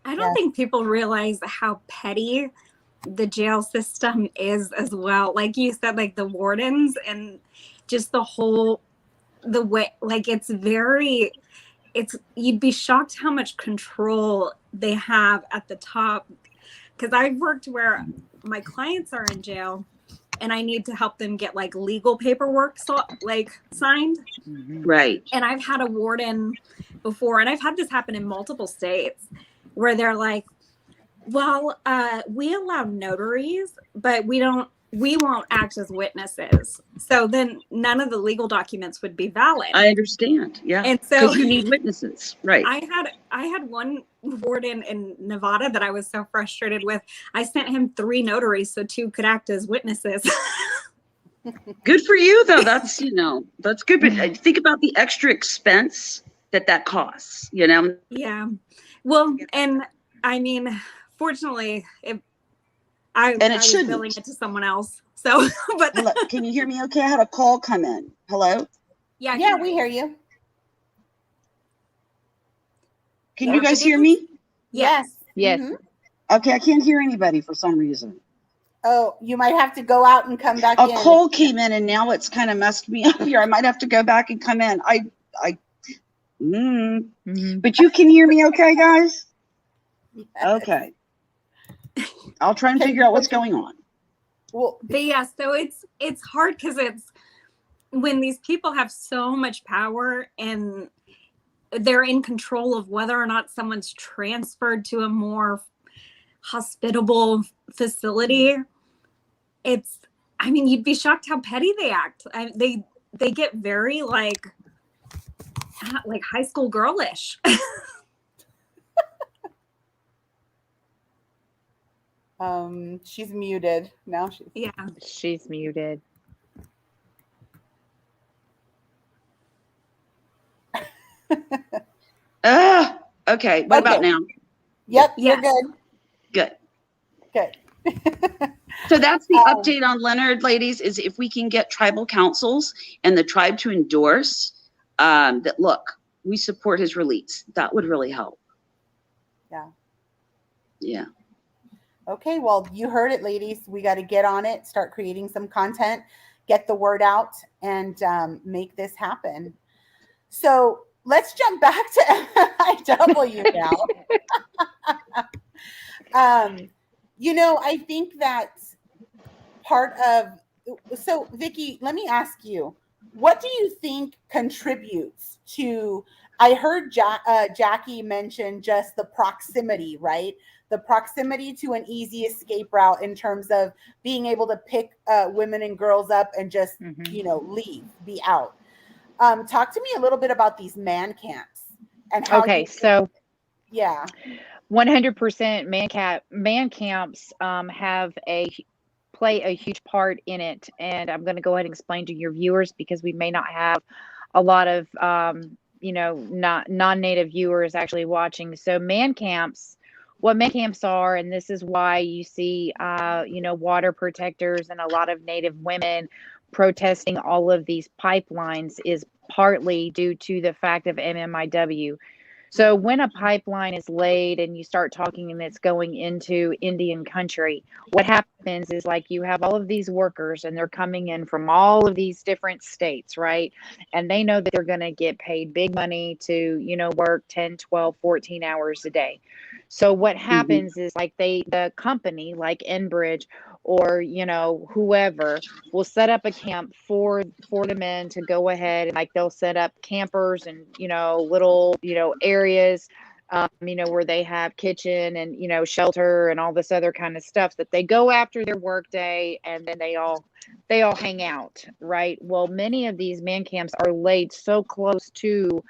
[SPEAKER 4] I don't think people realize how petty the jail system is as well. Like you said, like the wardens and just the way, like you'd be shocked how much control they have at the top. Because I've worked where my clients are in jail and I need to help them get like legal paperwork signed.
[SPEAKER 5] Right.
[SPEAKER 4] And I've had a warden before, and I've had this happen in multiple states, where they're like, well, we allow notaries, but we won't act as witnesses. So then none of the legal documents would be valid.
[SPEAKER 5] I understand. Yeah.
[SPEAKER 4] And so
[SPEAKER 5] because you need witnesses. Right.
[SPEAKER 4] I had one warden in Nevada that I was so frustrated with. I sent him 3 notaries so 2 could act as witnesses.
[SPEAKER 5] Good for you, though. That's, that's good. But think about the extra expense that costs,
[SPEAKER 4] Yeah. Well, and I mean, fortunately, I was billing it to someone else. So, but
[SPEAKER 5] look, can you hear me okay? I had a call come in. Hello?
[SPEAKER 1] Yeah, we hear you.
[SPEAKER 5] Can you guys hear me?
[SPEAKER 1] Yes.
[SPEAKER 2] Yes.
[SPEAKER 5] Okay, I can't hear anybody for some reason.
[SPEAKER 1] Oh, you might have to go out and come back in.
[SPEAKER 5] A call came in and now it's kind of messed me up here. I might have to go back and come in. But you can hear me okay, guys?
[SPEAKER 1] Yes.
[SPEAKER 5] Okay. I'll try and figure out what's going on.
[SPEAKER 1] Well,
[SPEAKER 4] but yeah, so it's hard because it's when these people have so much power and they're in control of whether or not someone's transferred to a more hospitable facility. You'd be shocked how petty they act. They get very like high school girlish.
[SPEAKER 1] She's muted now.
[SPEAKER 2] She's muted.
[SPEAKER 5] Okay. What about now?
[SPEAKER 1] Yep,
[SPEAKER 4] yes.
[SPEAKER 1] You're good.
[SPEAKER 5] So that's the update on Leonard, ladies, is if we can get tribal councils and the tribe to endorse that, look, we support his release. That would really help. Yeah.
[SPEAKER 1] Okay, well, you heard it, ladies. We got to get on it, start creating some content, get the word out, and make this happen. So let's jump back to MIW now. I think that so Vicki, let me ask you, what do you think contributes to, I heard Jackie mention just the proximity, right? The proximity to an easy escape route in terms of being able to pick women and girls up and just, leave, be out. Talk to me a little bit about these man camps and how
[SPEAKER 2] Okay,
[SPEAKER 1] you
[SPEAKER 2] so
[SPEAKER 1] yeah.
[SPEAKER 2] 100% man camps play a huge part in it, and I'm going to go ahead and explain to your viewers because we may not have a lot of not non-native viewers actually watching. So what man camps are, and this is why you see water protectors and a lot of native women protesting all of these pipelines, is partly due to the fact of MMIW. So when a pipeline is laid and you start talking and it's going into Indian country, what happens is, like, you have all of these workers and they're coming in from all of these different states, right? And they know that they're going to get paid big money to, work 10, 12, 14 hours a day. So what happens is, like, the company like Enbridge or, whoever will set up a camp for the men to go ahead, and, like, they'll set up campers and little areas where they have kitchen and shelter and all this other kind of stuff, that they go after their work day, and then they all hang out, right? Well, many of these man camps are laid so close to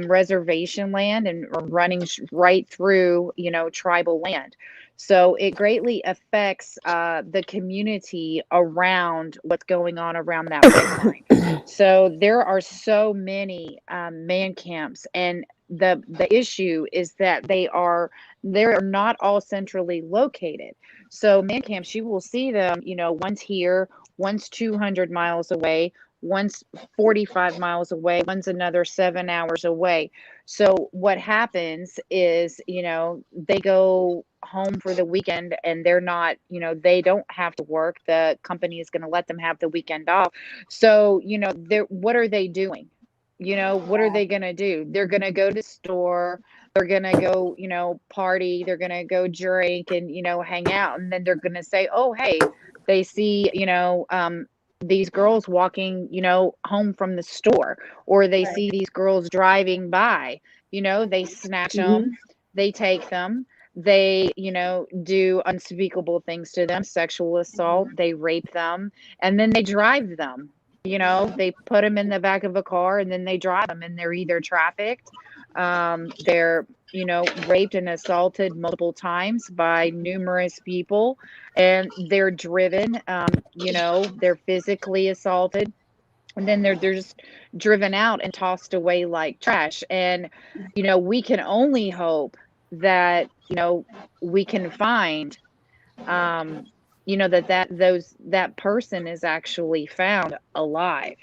[SPEAKER 2] reservation land and running right through tribal land. So it greatly affects the community around what's going on around that pipeline. So there are so many man camps, and the issue is that they're not all centrally located. So man camps, you will see them, one's here, one's 200 miles away, one's 45 miles away, one's another 7 hours away. So what happens is, they go home for the weekend and they're not, they don't have to work. The company is going to let them have the weekend off. So, what are they doing? What are they going to do? They're going to go to the store. They're going to go, party. They're going to go drink and, hang out. And then they're going to say, oh, hey, they see, these girls walking, home from the store, or they see these girls driving by, they snatch them, they take them, they, do unspeakable things to them, sexual assault, they rape them, and then they drive them. They put them in the back of a car and then they drive them, and they're either trafficked, they're, raped and assaulted multiple times by numerous people, and they're driven, they're physically assaulted, and then they're just driven out and tossed away like trash. And, we can only hope that, we can find, that person is actually found alive.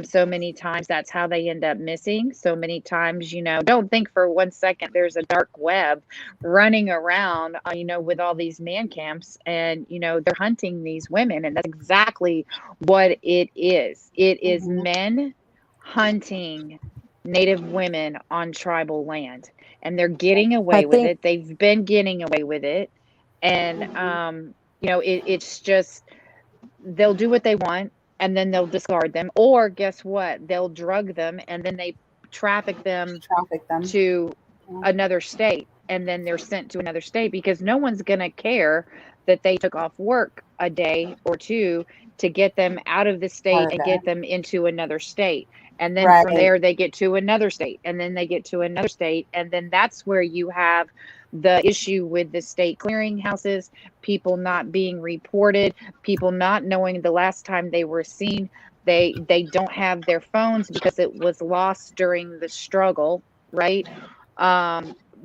[SPEAKER 2] So many times that's how they end up missing. So many times, don't think for 1 second there's a dark web running around, with all these man camps, and, they're hunting these women. And that's exactly what it is. It is men hunting Native women on tribal land, and they're getting away with it. They've been getting away with it. And, it's just, they'll do what they want, and then they'll discard them, or guess what? They'll drug them, and then they traffic them to another state, and then they're sent to another state, because no one's going to care that they took off work a day or two to get them out of the state and get them into another state. And then from there, they get to another state, and then they get to another state. And then that's where you have the issue with the state clearinghouses, people not being reported, people not knowing the last time they were seen. They don't have their phones because it was lost during the struggle, right?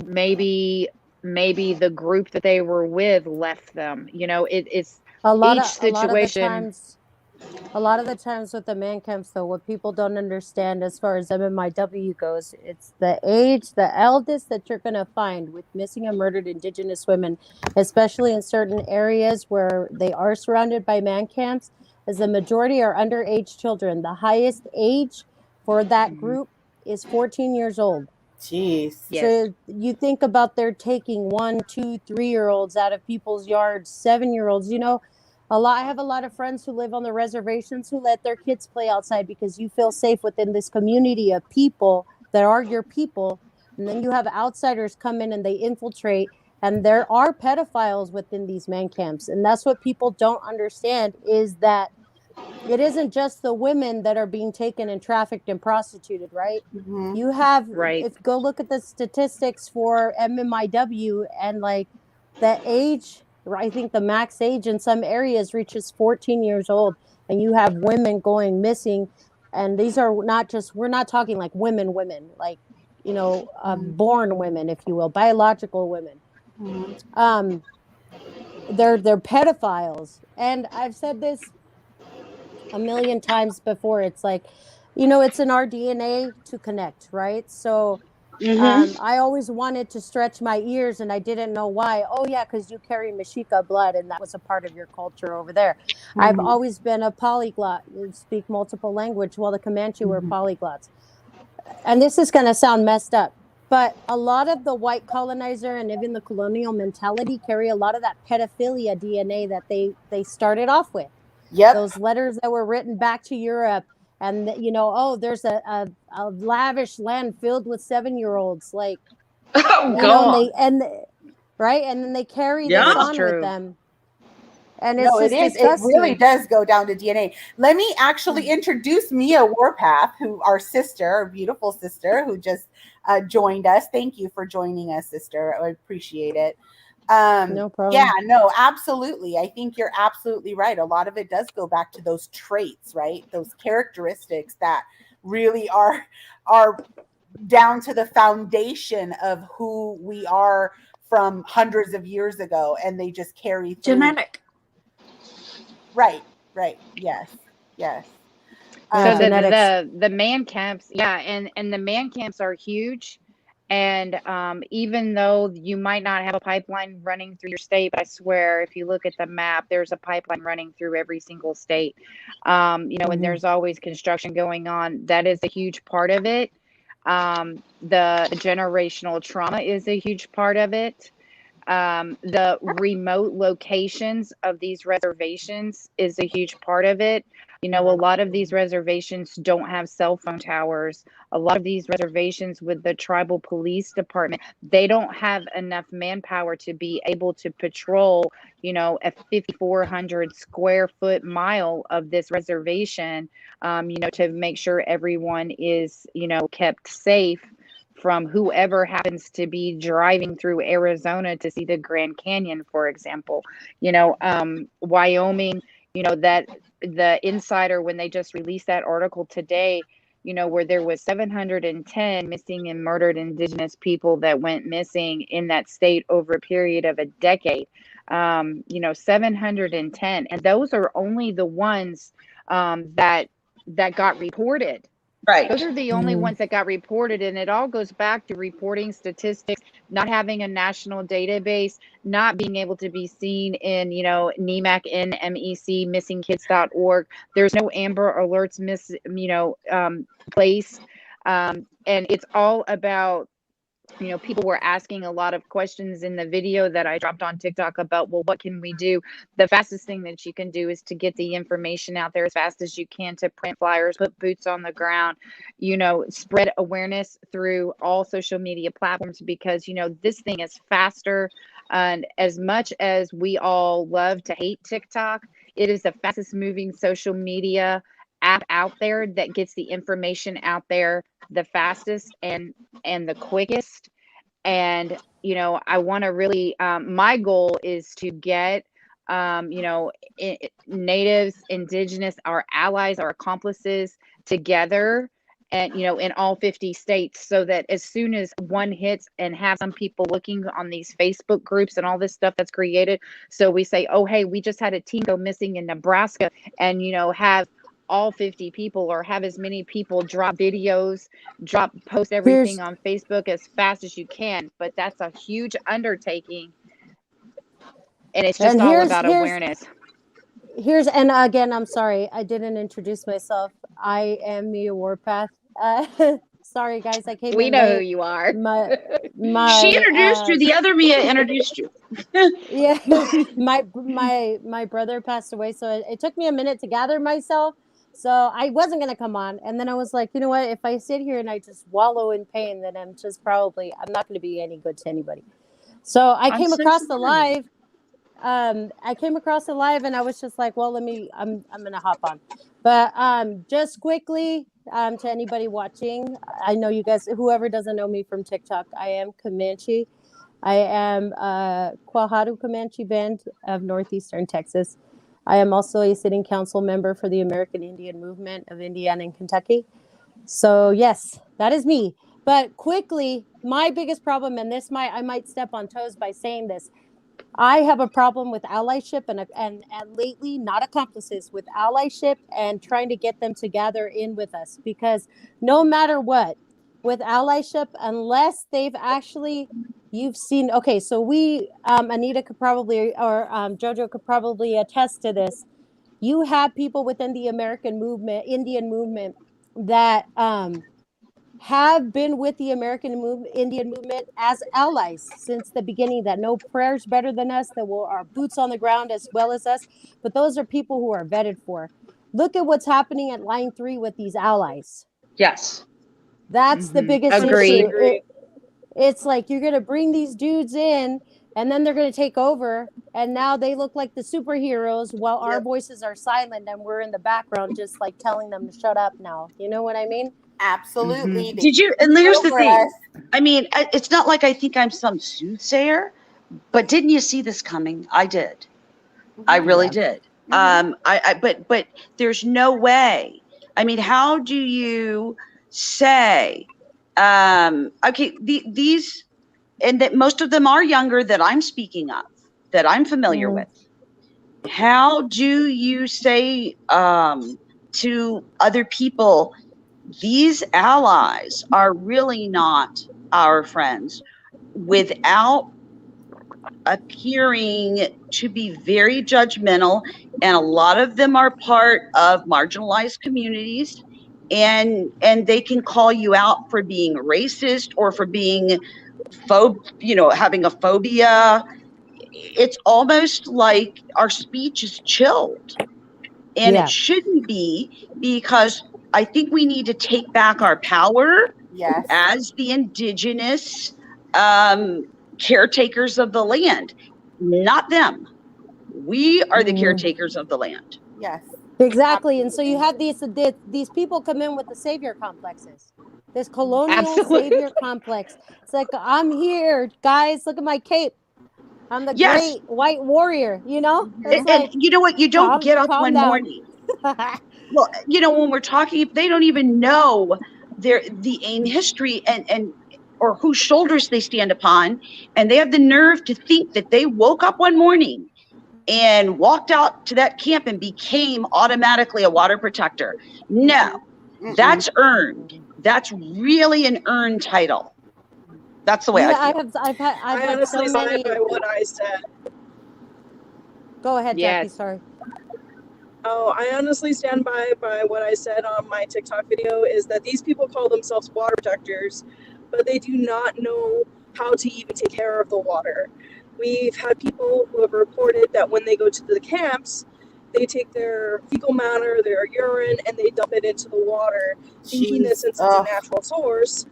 [SPEAKER 2] Maybe the group that they were with left them. It's each situation.
[SPEAKER 6] A lot of the times with the man camps, though, what people don't understand as far as MMIW goes, it's the eldest that you're going to find with missing and murdered Indigenous women, especially in certain areas where they are surrounded by man camps, as the majority are underage children. The highest age for that group is 14 years old.
[SPEAKER 1] Jeez.
[SPEAKER 6] Yes. So you think about they're taking 1, 2, 3-year-olds out of people's yards, 7-year-olds, I have a lot of friends who live on the reservations who let their kids play outside because you feel safe within this community of people that are your people. And then you have outsiders come in and they infiltrate. And there are pedophiles within these man camps. And that's what people don't understand, is that it isn't just the women that are being taken and trafficked and prostituted, right?
[SPEAKER 1] Mhm.
[SPEAKER 6] You have,
[SPEAKER 2] Right.
[SPEAKER 6] if go look at the statistics for MMIW, and like the age, I think the max age in some areas reaches 14 years old, and you have women going missing. And these are not just, we're not talking like women, like, born women, if you will, biological women.
[SPEAKER 1] Mhm.
[SPEAKER 6] Um, they're pedophiles. And I've said this a million times before. It's like, it's in our DNA to connect, right? So
[SPEAKER 5] Mm-hmm.
[SPEAKER 6] I always wanted to stretch my ears, and I didn't know why. Oh yeah, because you carry Mexica blood, and that was a part of your culture over there. I've
[SPEAKER 1] Mhm.
[SPEAKER 6] always been a polyglot, speak multiple language. Well, the Comanche were
[SPEAKER 1] Mhm.
[SPEAKER 6] polyglots. And this is going to sound messed up, but a lot of the white colonizer and even the colonial mentality carry a lot of that pedophilia DNA that they started off with.
[SPEAKER 1] Yep.
[SPEAKER 6] Those letters that were written back to Europe, and oh, there's a lavish land filled with 7-year-olds, like,
[SPEAKER 5] Oh
[SPEAKER 6] and
[SPEAKER 5] God.
[SPEAKER 6] right, and then they carry this
[SPEAKER 5] Yeah.
[SPEAKER 2] It's
[SPEAKER 6] on with
[SPEAKER 2] true.
[SPEAKER 6] them, and it's
[SPEAKER 1] No, it
[SPEAKER 6] just
[SPEAKER 1] is. It really
[SPEAKER 6] disgusting.
[SPEAKER 1] does go down to DNA. Let me actually introduce Mia Warpath, who our sister, our beautiful sister, who just joined us. Thank you for joining us, sister. I appreciate it.
[SPEAKER 6] No
[SPEAKER 1] Yeah,
[SPEAKER 6] problem.
[SPEAKER 1] no, absolutely. I think you're absolutely right. A lot of it does go back to those traits, right? Those characteristics that really are down to the foundation of who we are from hundreds of years ago, and they just carry through.
[SPEAKER 4] Genetic.
[SPEAKER 1] Right, right. Yes, yes.
[SPEAKER 6] Yeah,
[SPEAKER 2] So the
[SPEAKER 6] genetics.
[SPEAKER 2] the man camps, yeah, and the man camps are huge. And even though you might not have a pipeline running through your state, but I swear, if you look at the map, there's a pipeline running through every single state. And
[SPEAKER 6] Mhm.
[SPEAKER 2] there's always construction going on. That is a huge part of it. The generational trauma is a huge part of it. The remote locations of these reservations is a huge part of it. A lot of these reservations don't have cell phone towers. A lot of these reservations with the tribal police department, they don't have enough manpower to be able to patrol, a 5,400 square foot mile of this reservation, to make sure everyone is, kept safe from whoever happens to be driving through Arizona to see the Grand Canyon, for example. Wyoming, that the Insider, when they just released that article today, where there was 710 missing and murdered Indigenous people that went missing in that state over a period of a decade. 710, and those are only the ones that got reported.
[SPEAKER 5] Right.
[SPEAKER 2] Those are the only
[SPEAKER 6] Mhm.
[SPEAKER 2] ones that got reported, and it all goes back to reporting statistics, not having a national database, not being able to be seen in, NEMAC, NMEC, missingkids.org. There's no Amber Alerts placed, and it's all about, people were asking a lot of questions in the video that I dropped on TikTok about, well, what can we do? The fastest thing that you can do is to get the information out there as fast as you can, to print flyers, put boots on the ground, spread awareness through all social media platforms, because, this thing is faster. And as much as we all love to hate TikTok, it is the fastest moving social media app out there that gets the information out there the fastest and the quickest. And I want to really, my goal is to get natives, indigenous, our allies, our accomplices together, and in all 50 states, so that as soon as one hits, and have some people looking on these Facebook groups and all this stuff that's created, so we say, oh hey, we just had a teen go missing in Nebraska, and have all 50 people, or have as many people drop videos, post everything
[SPEAKER 6] Here's
[SPEAKER 2] on Facebook as fast as you can. But that's a huge undertaking, and it's just
[SPEAKER 6] and
[SPEAKER 2] all
[SPEAKER 6] here's
[SPEAKER 2] about
[SPEAKER 6] here's
[SPEAKER 2] awareness.
[SPEAKER 6] here's and again, I'm sorry, I didn't introduce myself. I am Mia Warpath. Sorry guys, I came
[SPEAKER 2] We
[SPEAKER 6] in
[SPEAKER 2] know who
[SPEAKER 6] late.
[SPEAKER 2] you are.
[SPEAKER 6] My
[SPEAKER 5] She
[SPEAKER 6] my
[SPEAKER 5] introduced you. The other Mia introduced you.
[SPEAKER 6] yeah, my brother passed away, so it took me a minute to gather myself. So I wasn't gonna come on, and then I was like, you know what? If I sit here and I just wallow in pain, then I'm not gonna be any good to anybody. So I
[SPEAKER 5] I'm
[SPEAKER 6] came
[SPEAKER 5] so
[SPEAKER 6] across the
[SPEAKER 5] sorry.
[SPEAKER 6] live. I came across it live and I was just like, well, I'm gonna hop on. But just quickly, to anybody watching, I know you guys, whoever doesn't know me from TikTok, I am Comanche. I am Quaharu Comanche Band of Northeastern Texas. I am also a sitting council member for the American Indian Movement of Indiana and Kentucky. So yes, that is me. But quickly, my biggest problem, and I might step on toes by saying this, I have a problem with allyship and lately, not accomplices, with allyship and trying to get them to gather in with us, because no matter what, with allyship, unless they've actually, you've seen, okay, so we, Anita could probably, or Jojo could probably attest to this. You have people within the American movement, Indian movement, that have been with the Indian movement as allies since the beginning, that know prayers better than us, that are boots on the ground as well as us. But those are people who are vetted for. Look at what's happening at line 3 with these allies.
[SPEAKER 5] Yes.
[SPEAKER 6] That's the biggest
[SPEAKER 2] Agreed.
[SPEAKER 6] issue. It's like you're going to bring these dudes in and then they're going to take over. And now they look like the superheroes while our voices are silent and we're in the background just like telling them to shut up now. You know what I mean?
[SPEAKER 1] Absolutely.
[SPEAKER 5] Did you? And there's the thing. I mean, it's not like I think I'm some soothsayer, but didn't you see this coming? I did. I really did. But there's no way. I mean, how do you say, okay, these, and that most of them are younger that I'm speaking of, that I'm familiar with. How do you say to other people, these allies are really not our friends, without appearing to be very judgmental? And a lot of them are part of marginalized communities, and they can call you out for being racist or for being having a phobia. It's almost like our speech is chilled, and it shouldn't be, because I think we need to take back our power as the indigenous caretakers of the land, not them. We are the caretakers of the land.
[SPEAKER 1] Yes.
[SPEAKER 6] Exactly. And so you have these people come in with the savior complexes, this colonial savior complex. It's like, I'm here, guys, look at my cape. I'm the great white warrior, you know?
[SPEAKER 5] And you know what? You don't get up one morning. Well, when we're talking, they don't even know the AIM history and or whose shoulders they stand upon, and they have the nerve to think that they woke up one morning and walked out to that camp and became automatically a water protector. No, that's earned. That's really an earned title. That's the way I feel.
[SPEAKER 3] I honestly stand by what I said.
[SPEAKER 6] Go ahead, Jackie. Sorry.
[SPEAKER 3] Oh, I honestly stand by what I said on my TikTok video, is that these people call themselves water protectors, but they do not know how to even take care of the water. We've had people who have reported that when they go to the camps, they take their fecal matter, their urine, and they dump it into the water, thinking that since it's a natural source,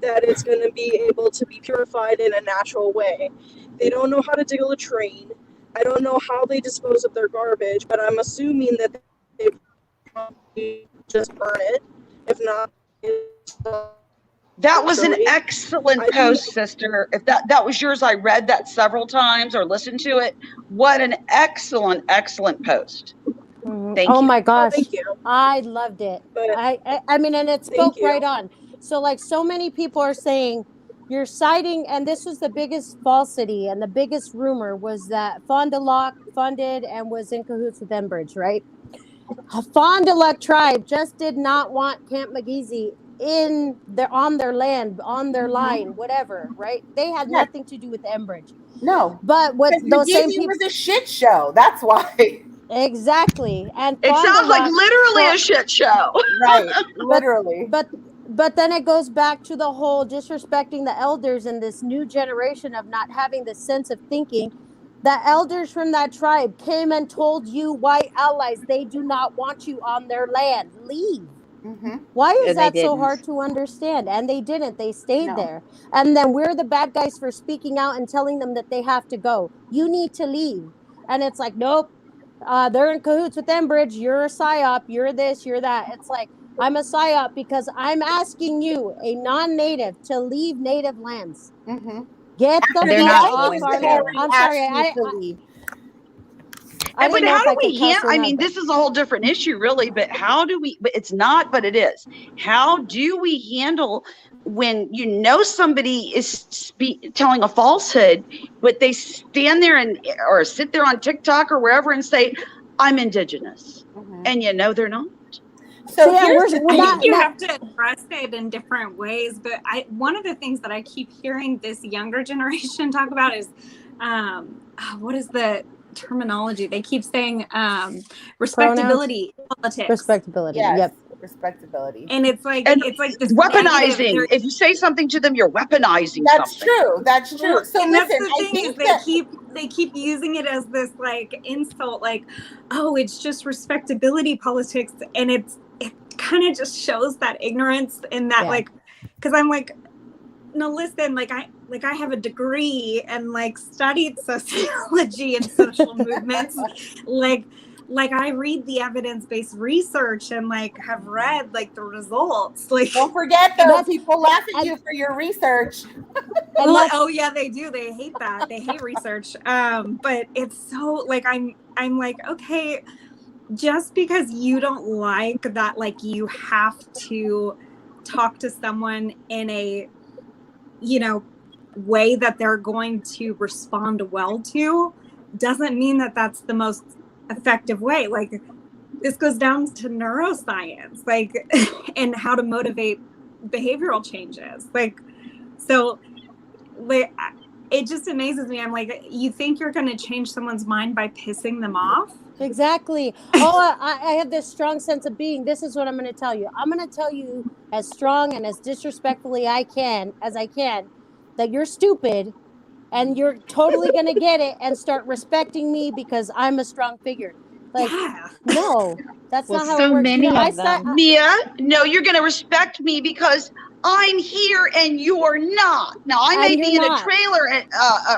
[SPEAKER 3] that it's going to be able to be purified in a natural way. They don't know how to dig a latrine. I don't know how they dispose of their garbage, but I'm assuming that they probably just burn it. If not,
[SPEAKER 5] that was an excellent post, sister. If that was yours, I read that several times or listened to it. What an excellent post. Thank you.
[SPEAKER 6] Oh my gosh.
[SPEAKER 3] Thank you.
[SPEAKER 6] I loved it. But I mean, and it spoke right on. So like so many people are saying, you're citing, and this was the biggest falsity and the biggest rumor, was that Fond du Lac funded and was in cahoots with Enbridge, right? Fond du Lac tribe just did not want Camp McGeezy on their land, on their line, whatever, right? They had nothing to do with Enbridge.
[SPEAKER 1] No.
[SPEAKER 6] But what those same people,
[SPEAKER 1] was a shit show. That's why.
[SPEAKER 6] Exactly. And
[SPEAKER 5] it sounds like literally a shit show.
[SPEAKER 1] Right. Literally.
[SPEAKER 6] But then it goes back to the whole disrespecting the elders and this new generation of not having the sense of thinking. The elders from that tribe came and told you, white allies, they do not want you on their land. Leave. Why is that so hard to understand? And they didn't. They stayed there. And then we're the bad guys for speaking out and telling them that they have to go. You need to leave. And it's like, nope, they're in cahoots with Enbridge. You're a psyop. You're this. You're that. It's like, I'm a psyop because I'm asking you, a non-native, to leave native lands.
[SPEAKER 1] Mm-hmm.
[SPEAKER 6] Get the
[SPEAKER 1] After
[SPEAKER 2] They're
[SPEAKER 1] the
[SPEAKER 6] fuck
[SPEAKER 2] not
[SPEAKER 6] off
[SPEAKER 2] going
[SPEAKER 6] our
[SPEAKER 2] to.
[SPEAKER 6] land. I'm sorry.
[SPEAKER 1] asked you to leave.
[SPEAKER 6] I
[SPEAKER 5] But
[SPEAKER 6] didn't know
[SPEAKER 5] how
[SPEAKER 6] if
[SPEAKER 5] do
[SPEAKER 6] I could
[SPEAKER 5] we
[SPEAKER 6] cuss or
[SPEAKER 5] I
[SPEAKER 6] not,
[SPEAKER 5] mean,
[SPEAKER 6] but-
[SPEAKER 5] this is a whole different issue, really, but how do we, but it's not, but it is. How do we handle when you know somebody is telling a falsehood, but they stand there or sit there on TikTok or wherever and say, I'm indigenous.
[SPEAKER 1] Mm-hmm.
[SPEAKER 5] And you know they're not.
[SPEAKER 1] So
[SPEAKER 6] yeah,
[SPEAKER 1] here's the
[SPEAKER 6] we're
[SPEAKER 1] thing.
[SPEAKER 4] I
[SPEAKER 6] not-
[SPEAKER 4] think you have to address it in different ways, but one of the things that I keep hearing this younger generation talk about is what is the terminology? They keep saying respectability politics.
[SPEAKER 6] Respectability.
[SPEAKER 1] Yes,
[SPEAKER 6] Yep.
[SPEAKER 1] respectability.
[SPEAKER 4] And it's like
[SPEAKER 5] And
[SPEAKER 4] this
[SPEAKER 5] weaponizing.
[SPEAKER 4] negative,
[SPEAKER 5] If you say something to them, you're weaponizing
[SPEAKER 1] That's
[SPEAKER 5] something.
[SPEAKER 1] true. That's true. So
[SPEAKER 4] and
[SPEAKER 1] listen,
[SPEAKER 4] that's the
[SPEAKER 1] I
[SPEAKER 4] thing is
[SPEAKER 1] think
[SPEAKER 4] they keep using it as this like insult, like, oh, it's just respectability politics, and it kind of just shows that ignorance and that like, because I'm like, no, listen, like I have a degree and like studied sociology and social movements, like I read the evidence-based research and like have read like the results. Like,
[SPEAKER 1] don't forget
[SPEAKER 6] And
[SPEAKER 1] though,
[SPEAKER 6] that's-
[SPEAKER 1] people laugh at you for your research.
[SPEAKER 6] And that's-
[SPEAKER 4] oh yeah, they do. They hate that. They hate research. But it's so like I'm like, okay, just because you don't like that, like you have to talk to someone in a, you know, way that they're going to respond well to, doesn't mean that that's the most effective way. Like, this goes down to neuroscience, like, and how to motivate behavioral changes. Like, so like, it just amazes me. I'm like, you think you're going to change someone's mind by pissing them off?
[SPEAKER 6] Exactly. Oh, I have this strong sense of being. This is what I'm going to tell you. I'm going to tell you as strong and as disrespectfully as I can, that you're stupid, and you're totally going to get it and start respecting me because I'm a strong figure. Like,
[SPEAKER 4] Yeah.
[SPEAKER 6] no, that's
[SPEAKER 2] Well,
[SPEAKER 6] not how
[SPEAKER 2] so
[SPEAKER 6] it works.
[SPEAKER 2] many
[SPEAKER 6] I
[SPEAKER 2] of them.
[SPEAKER 5] Mia, no, you're going to respect me because I'm here and you're not. Now, I may
[SPEAKER 6] And
[SPEAKER 5] be
[SPEAKER 6] you're
[SPEAKER 5] in a
[SPEAKER 6] not.
[SPEAKER 5] trailer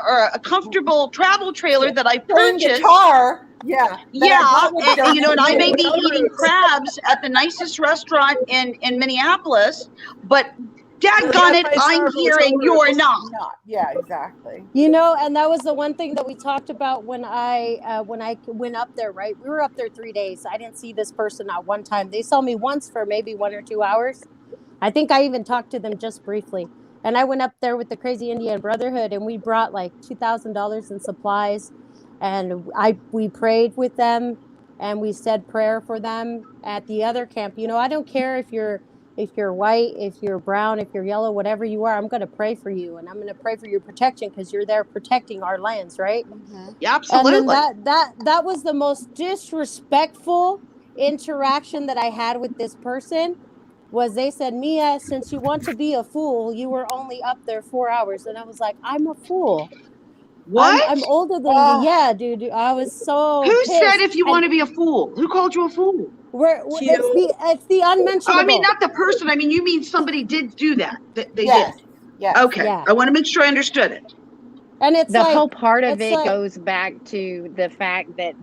[SPEAKER 5] or a comfortable travel trailer that I
[SPEAKER 1] Playing
[SPEAKER 5] purchased.
[SPEAKER 1] guitar. Yeah.
[SPEAKER 5] Yeah,
[SPEAKER 1] That I
[SPEAKER 5] and, you know, and I may be
[SPEAKER 3] Totally.
[SPEAKER 5] eating crabs at the nicest restaurant in Minneapolis, but daggone it, I'm here and you're not.
[SPEAKER 1] Yeah, exactly.
[SPEAKER 6] You know, and that was the one thing that we talked about when I went up there, right? We were up there 3 days. I didn't see this person not one time. They saw me once for maybe 1 or 2 hours. I think I even talked to them just briefly. And I went up there with the Crazy Indian Brotherhood, and we brought like $2,000 in supplies, and we prayed with them, and we said prayer for them at the other camp. You know, I don't care if you're white, if you're brown, if you're yellow, whatever you are, I'm going to pray for you, and I'm going to pray for your protection because you're there protecting our lands, right?
[SPEAKER 1] Mm-hmm.
[SPEAKER 5] Yeah, absolutely.
[SPEAKER 6] And then that was the most disrespectful interaction that I had with this person. Was they said, Mia, since you want to be a fool, you were only up there 4 hours. And I was like, I'm a fool.
[SPEAKER 5] What?
[SPEAKER 6] I'm older than you. Yeah, dude. I was so
[SPEAKER 5] Who
[SPEAKER 6] pissed.
[SPEAKER 5] said if you want to be a fool? Who called you a fool?
[SPEAKER 6] It's the unmentionable.
[SPEAKER 5] Oh, I mean, not the person. I mean, you mean somebody did do that. They
[SPEAKER 1] Yes.
[SPEAKER 5] did.
[SPEAKER 1] Yes.
[SPEAKER 5] Okay.
[SPEAKER 6] Yeah.
[SPEAKER 5] I want to make sure I understood it.
[SPEAKER 6] And it's
[SPEAKER 2] The
[SPEAKER 6] like,
[SPEAKER 2] whole part of
[SPEAKER 6] it's
[SPEAKER 2] it
[SPEAKER 6] like-
[SPEAKER 2] goes back to the fact that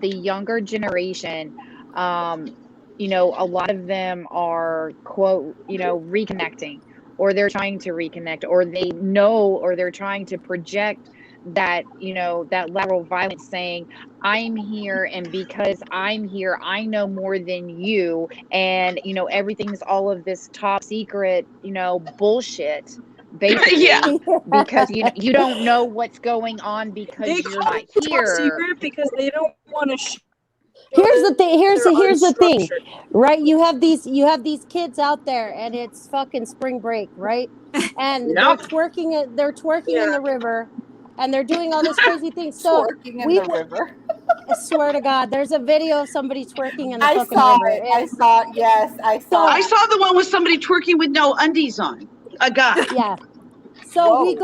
[SPEAKER 2] the younger generation, you know, a lot of them are, quote, you know, reconnecting, or they're trying to reconnect, or they know, or they're trying to project that, you know, that lateral violence, saying, I'm here, and because I'm here, I know more than you, and, you know, everything's all of this top secret, you know, bullshit, basically.
[SPEAKER 5] Yeah.
[SPEAKER 2] Because you don't know what's going on because
[SPEAKER 3] They
[SPEAKER 2] you're
[SPEAKER 3] call
[SPEAKER 2] not
[SPEAKER 3] it top
[SPEAKER 2] here.
[SPEAKER 3] secret because they don't want to.
[SPEAKER 6] Here's the thing. Here's the thing,
[SPEAKER 3] unstructured.
[SPEAKER 6] right? You have these kids out there, and it's fucking spring break, right? And they're twerking in the river, and they're doing all this crazy things. So
[SPEAKER 1] Twerking in the river.
[SPEAKER 6] I swear to God, there's a video of somebody twerking in the
[SPEAKER 1] I
[SPEAKER 6] fucking
[SPEAKER 1] saw
[SPEAKER 6] river.
[SPEAKER 1] it. I saw it. Yes, I saw
[SPEAKER 5] I
[SPEAKER 1] it.
[SPEAKER 5] saw the one with somebody twerking with no undies on. A guy.
[SPEAKER 6] Yeah. So
[SPEAKER 1] Whoa.
[SPEAKER 6] we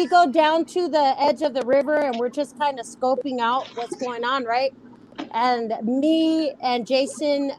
[SPEAKER 6] go down to the edge of the river, and we're just kind of scoping out what's going on, right? And me and Jason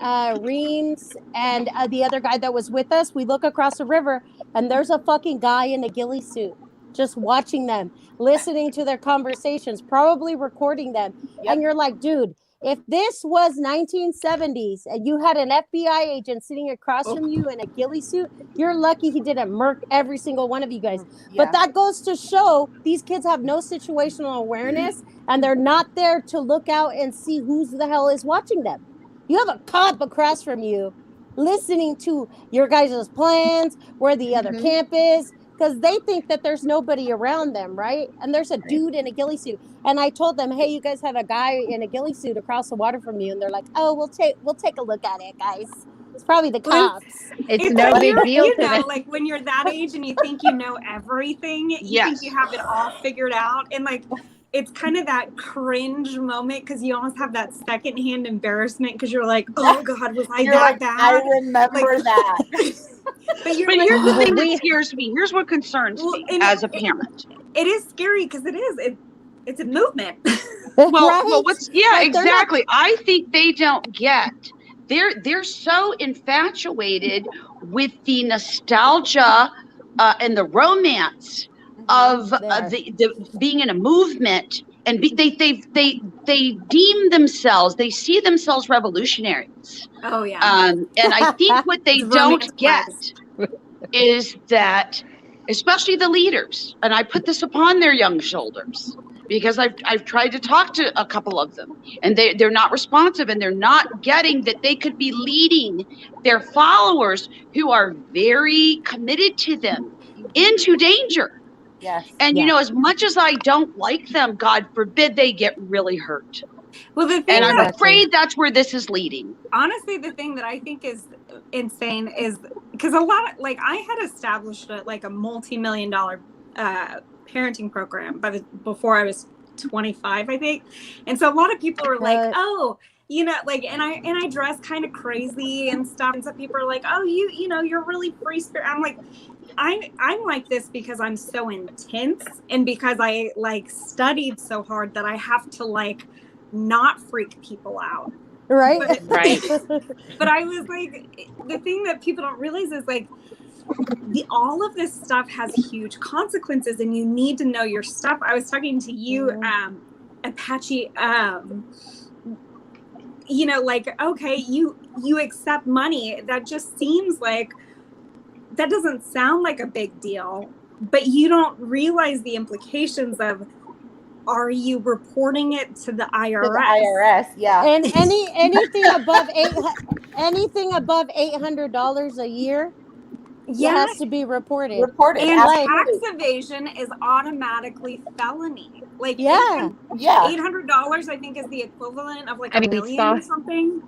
[SPEAKER 6] Reams and the other guy that was with us, we look across the river, and there's a fucking guy in a ghillie suit just watching them, listening to their conversations, probably recording them.
[SPEAKER 1] Yep.
[SPEAKER 6] And you're like, dude, if this was 1970s and you had an FBI agent sitting across from you in a ghillie suit, you're lucky he didn't murk every single one of you guys.
[SPEAKER 1] Yeah.
[SPEAKER 6] But that goes to show these kids have no situational awareness, and they're not there to look out and see who the hell is watching them. You have a cop across from you listening to your guys' plans, where the other camp is, because they think that there's nobody around them, right? And there's a dude in a ghillie suit. And I told them, hey, you guys have a guy in a ghillie suit across the water from you. And they're like, oh, we'll take a look at it, guys. It's probably the cops.
[SPEAKER 2] It's no big deal
[SPEAKER 4] You
[SPEAKER 2] to
[SPEAKER 4] know,
[SPEAKER 2] them.
[SPEAKER 4] like when you're that age and you think you know everything, you think you have it all figured out. And like, it's kind of that cringe moment because you almost have that secondhand embarrassment because you're like, oh God, was I that bad?
[SPEAKER 1] I remember that.
[SPEAKER 4] But
[SPEAKER 5] here's the thing that scares me. Here's what concerns me as a parent.
[SPEAKER 4] It is scary because it's a movement.
[SPEAKER 5] Well, exactly. I think they don't get. They're so infatuated with the nostalgia and the romance of the being in a movement, and they deem themselves, they see themselves revolutionaries.
[SPEAKER 4] Oh yeah.
[SPEAKER 5] And I think what they don't get is that, especially the leaders, and I put this upon their young shoulders because I've tried to talk to a couple of them, and they're not responsive, and they're not getting that they could be leading their followers who are very committed to them into danger.
[SPEAKER 1] Yes.
[SPEAKER 5] And you know, as much as I don't like them, God forbid they get really hurt.
[SPEAKER 4] Well, the thing,
[SPEAKER 5] and I'm afraid that's where this is leading.
[SPEAKER 4] Honestly, the thing that I think is insane is because a lot of, like, I had established a multi-million-dollar parenting program before I was 25, I think. And so a lot of people were like, oh, you know, like, and I dress kind of crazy and stuff. And some people are like, oh, you know, you're really free spirit. I'm like, I'm like this because I'm so intense and because I like studied so hard that I have to like not freak people out.
[SPEAKER 6] Right.
[SPEAKER 4] But I was like, the thing that people don't realize is like all of this stuff has huge consequences and you need to know your stuff. I was talking to you, Apache, you know, like, okay, you accept money. That just seems like, that doesn't sound like a big deal, but you don't realize the implications of, are you reporting it to the IRS?
[SPEAKER 1] To the IRS, yeah.
[SPEAKER 6] And anything above $800 a year, has to be reported.
[SPEAKER 4] And tax evasion is automatically felony. Like, $800, I think, is the equivalent of like $1 million or something.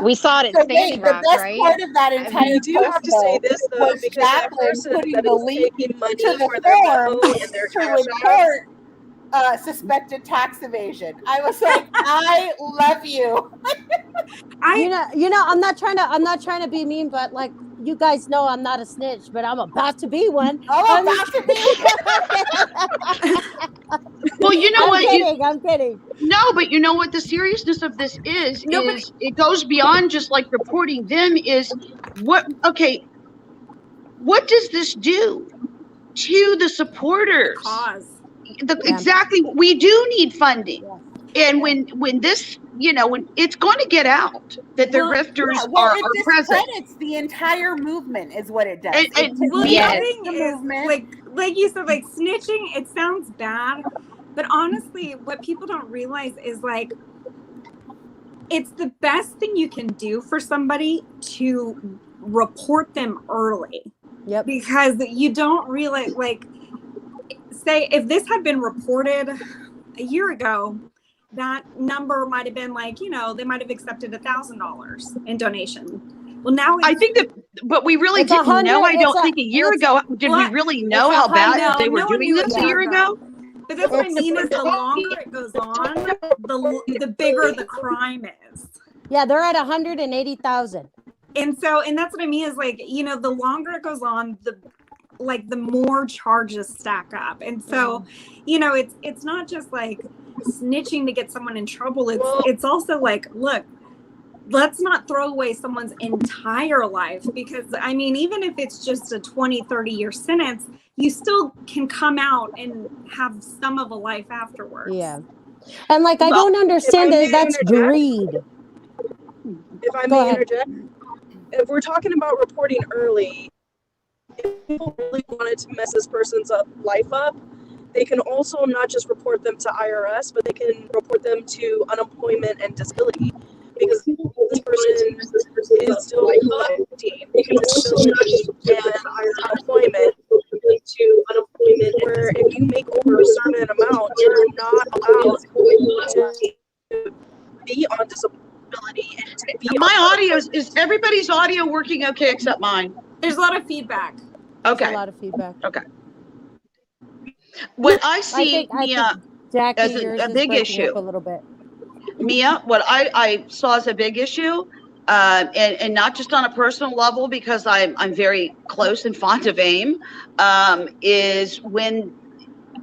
[SPEAKER 2] We saw it at Standing Rock, right?
[SPEAKER 1] The best part of that entire
[SPEAKER 3] you do have to say this though, because that person that is taking money for their loan and their cash
[SPEAKER 1] report suspected tax evasion. I was like, I love you.
[SPEAKER 6] You know, I'm not trying to be mean, but like, you guys know I'm not a snitch, but I'm about to be one.
[SPEAKER 1] I'm about to be
[SPEAKER 5] Well, you know
[SPEAKER 6] I'm kidding.
[SPEAKER 5] No, but you know what the seriousness of this is it goes beyond just like reporting them is what does this do to the supporters? Exactly. We do need funding. And when this, you know, when it's going to get out that the rifters are present.
[SPEAKER 1] It's the entire movement is what it does.
[SPEAKER 4] The movement. Like you said, like snitching, it sounds bad, but honestly, what people don't realize is like, it's the best thing you can do for somebody to report them early.
[SPEAKER 6] Yep.
[SPEAKER 4] Because you don't realize, like, say if this had been reported a year ago, that number might have been like, you know, they might have accepted $1,000 in donation. Well, now
[SPEAKER 5] I think that, but we really didn't know. I don't think a year ago did we really know how bad they were doing this a year ago.
[SPEAKER 4] But that's what I mean is the longer it goes on, the bigger the crime is.
[SPEAKER 6] Yeah, they're at 180,000.
[SPEAKER 4] And that's what I mean is like, you know, the longer it goes on, the more charges stack up. And so, you know, it's not just like snitching to get someone in trouble. It's also like, look, let's not throw away someone's entire life, because I mean, even if it's just a 20-30 year sentence, you still can come out and have some of a life afterwards.
[SPEAKER 6] Yeah. And like, I don't understand that that's greed.
[SPEAKER 3] If I
[SPEAKER 6] Go
[SPEAKER 3] may
[SPEAKER 6] ahead.
[SPEAKER 3] interject, if we're talking about reporting early, if people really wanted to mess this person's life up, they can also not just report them to IRS, but they can report them to unemployment and disability, because this person is still collecting disability and unemployment. Where if you make over a certain amount, you're not allowed to be on disability and to be
[SPEAKER 5] My audio is everybody's audio working okay except mine?
[SPEAKER 4] There's a lot of feedback.
[SPEAKER 6] There's
[SPEAKER 5] Okay.
[SPEAKER 6] a lot of feedback.
[SPEAKER 5] Okay. What I see,
[SPEAKER 6] I
[SPEAKER 5] Mia,
[SPEAKER 6] think Jackie,
[SPEAKER 5] as
[SPEAKER 6] yours
[SPEAKER 5] a
[SPEAKER 6] is
[SPEAKER 5] big
[SPEAKER 6] breaking
[SPEAKER 5] issue.
[SPEAKER 6] up a little bit.
[SPEAKER 5] Mia, what I saw as a big issue, and not just on a personal level, because I'm very close and fond of AIM, is when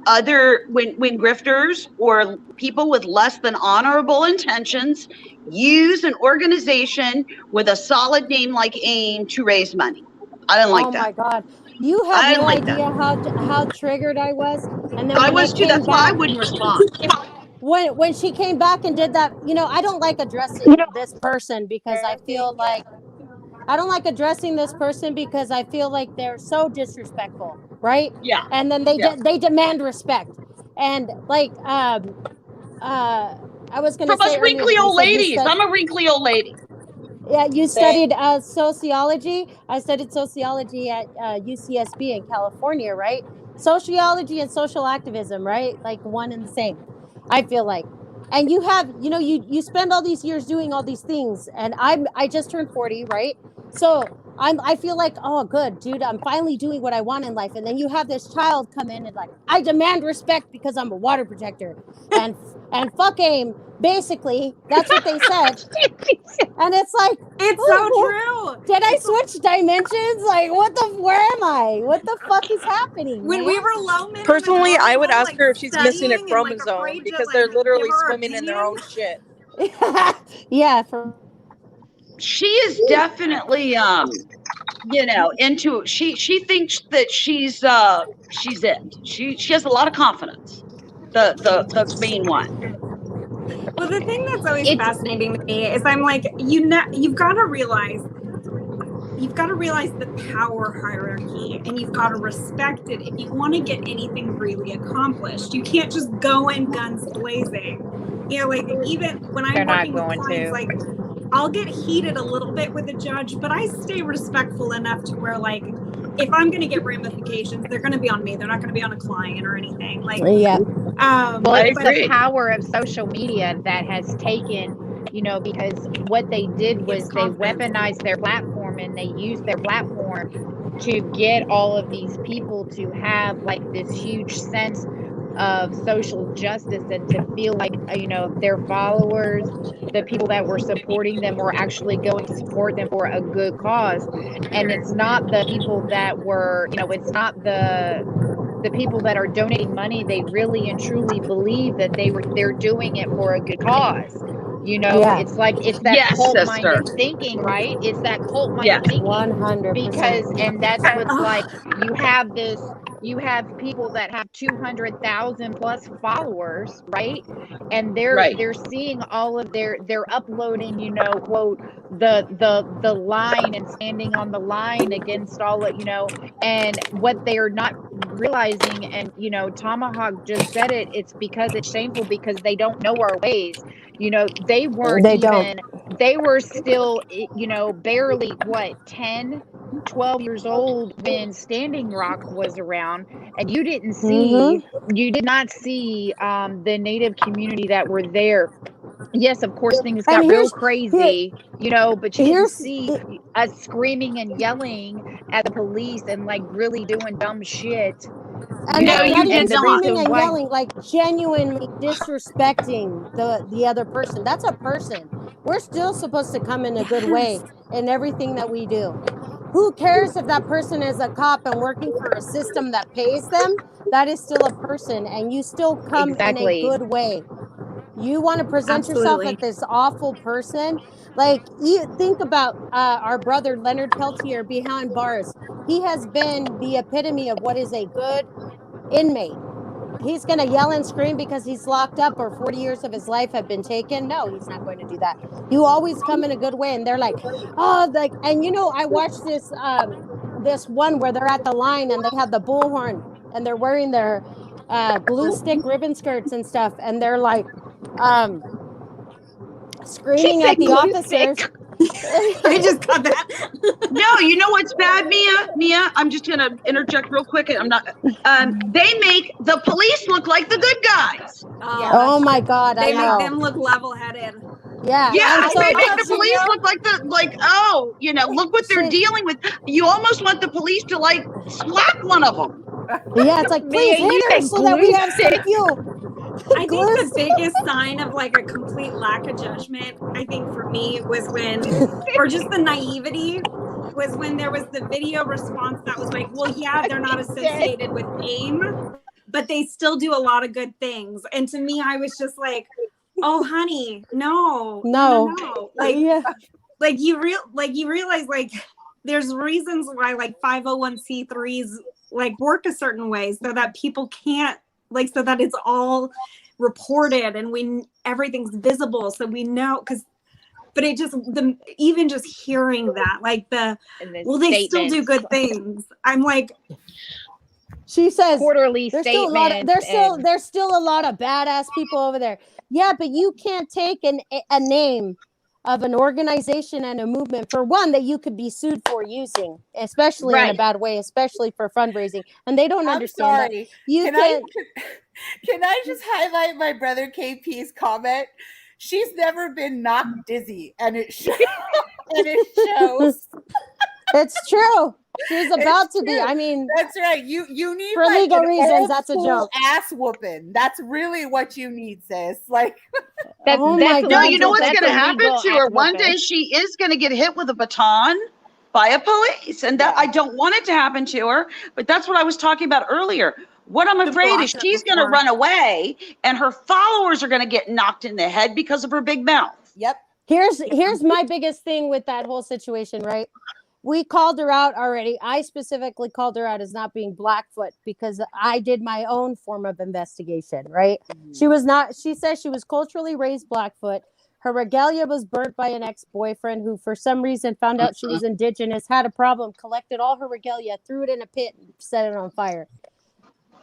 [SPEAKER 5] grifters or people with less than honorable intentions use an organization with a solid name like AIM to raise money. I didn't like that.
[SPEAKER 6] Oh my God. You have no idea how triggered I was. And then
[SPEAKER 5] I
[SPEAKER 6] when
[SPEAKER 5] was too. That's why I wouldn't respond.
[SPEAKER 6] When she came back and did that, I don't like addressing this person because I feel like they're so disrespectful, right?
[SPEAKER 5] Yeah.
[SPEAKER 6] And then they demand respect. And like I was going to
[SPEAKER 5] From
[SPEAKER 6] say
[SPEAKER 5] us wrinkly
[SPEAKER 6] earlier,
[SPEAKER 5] old ladies. I'm a wrinkly old lady.
[SPEAKER 6] Yeah, you studied sociology. I studied sociology at UCSB in California, right? Sociology and social activism, right? Like one and the same, I feel like. And you have, you spend all these years doing all these things, and I just turned 40, right? So I feel like, oh, good, dude, I'm finally doing what I want in life. And then you have this child come in and like, I demand respect because I'm a water protector, and fuck AIM. Basically, that's what they said. And it's like,
[SPEAKER 4] it's so true.
[SPEAKER 6] Did I switch dimensions? Like, where am I? What the fuck is happening?
[SPEAKER 4] When we were low minimum,
[SPEAKER 3] personally, I would ask her if she's missing a chromosome because they're literally swimming in their own shit.
[SPEAKER 6] Yeah,
[SPEAKER 5] she is definitely into she thinks that she's it. She has a lot of confidence. The main one.
[SPEAKER 4] Well, the thing that's always fascinating to me is I'm like, you've got to realize the power hierarchy, and you've got to respect it if you want to get anything really accomplished. You can't just go in guns blazing. Like even when I'm working with clients, like I'll get heated a little bit with a judge, but I stay respectful enough to where, like, if I'm going to get ramifications, they're going to be on me. They're not going to be on a client or anything. Like,
[SPEAKER 6] yeah.
[SPEAKER 2] Well, it's the power of social media that has taken, because what they did was they weaponized their platform, and they used their platform to get all of these people to have like this huge sense of social justice, and to feel like, their followers, the people that were supporting them, were actually going to support them for a good cause. And it's not the people that were, it's not the people that are donating money. They really and truly believe that they're doing it for a good cause. It's like, it's that cult-minded thinking, right? It's that cult-minded thinking.
[SPEAKER 6] 100%.
[SPEAKER 2] Because, and that's what's like, you have people that have 200,000 plus followers, right? And they're seeing all of they're uploading, quote, the line, and standing on the line against all of, and what they are not realizing, and Tomahawk just said it, it's because it's shameful, because they don't know our ways. They weren't they were still, barely 12 years old when Standing Rock was around, and you did not see the Native community that were there. Yes, of course, things got real crazy, but you didn't see us screaming and yelling at the police and like really doing dumb shit.
[SPEAKER 6] And screaming and yelling, like genuinely disrespecting the other person. That's a person. We're still supposed to come in a good way in everything that we do. Who cares if that person is a cop and working for a system that pays them? That is still a person, and you still come in a good way. You want to present yourself
[SPEAKER 4] Absolutely.
[SPEAKER 6] as this awful person. Like, you think about our brother Leonard Peltier behind bars. He has been the epitome of what is a good inmate. He's going to yell and scream because he's locked up or 40 years of his life have been taken. No, he's not going to do that. You always come in a good way. And they're like, oh, like, and you know, I watched this this one where they're at the line and they have the bullhorn and they're wearing their glue stick ribbon skirts and stuff, and they're like screaming at the officers.
[SPEAKER 4] I just got that.
[SPEAKER 5] No, you know what's bad, Mia, I'm just gonna interject real quick. I'm not. They make the police look like the good guys.
[SPEAKER 6] Oh my God,
[SPEAKER 4] They
[SPEAKER 6] I know.
[SPEAKER 4] make them look level-headed.
[SPEAKER 6] Yeah,
[SPEAKER 5] Yeah,
[SPEAKER 6] and so
[SPEAKER 5] they make the
[SPEAKER 6] that's,
[SPEAKER 5] police look like oh, you know, look what they're dealing with. You almost want the police to like slap one of them.
[SPEAKER 6] yeah, it's like, please hit her so that we have some fuel.
[SPEAKER 4] I think the biggest sign of like a complete lack of judgment, I think for me, was when, or just the naivety, was when there was the video response that was like, well, yeah, they're not associated with AIM, but they still do a lot of good things. And to me, I was just like, oh, honey, no. Like,
[SPEAKER 6] yeah.
[SPEAKER 4] like you realize like there's reasons why like 501c3s like work a certain way so that people can't, like, so that it's all reported and everything's visible, so we know. But it just, even just hearing that, like they still do good things. I'm like,
[SPEAKER 6] she says
[SPEAKER 2] quarterly
[SPEAKER 6] there's
[SPEAKER 2] statements.
[SPEAKER 6] There's still a lot of badass people over there. Yeah, but you can't take a name of an organization and a movement, for one, that you could be sued for using, especially in a bad way, especially for fundraising. And they don't understand that.
[SPEAKER 1] Can I just highlight my brother KP's comment? She's never been knocked dizzy, and it shows.
[SPEAKER 6] It's true. She's about to be. I mean,
[SPEAKER 1] that's right. You need,
[SPEAKER 6] for
[SPEAKER 1] like,
[SPEAKER 6] legal reasons. That's a joke.
[SPEAKER 1] Ass whooping. That's really what you need, sis. Like,
[SPEAKER 6] oh my God.
[SPEAKER 5] No, you know what's going to happen to her? One day she is going to get hit with a baton by a police, and that I don't want it to happen to her. But that's what I was talking about earlier. What I'm afraid is she's going to run away, and her followers are going to get knocked in the head because of her big mouth.
[SPEAKER 1] Yep.
[SPEAKER 6] Here's my biggest thing with that whole situation, right? We called her out already. I specifically called her out as not being Blackfoot because I did my own form of investigation, right? Mm-hmm. She says she was culturally raised Blackfoot. Her regalia was burnt by an ex-boyfriend who, for some reason, found out she was indigenous, had a problem, collected all her regalia, threw it in a pit, and set it on fire.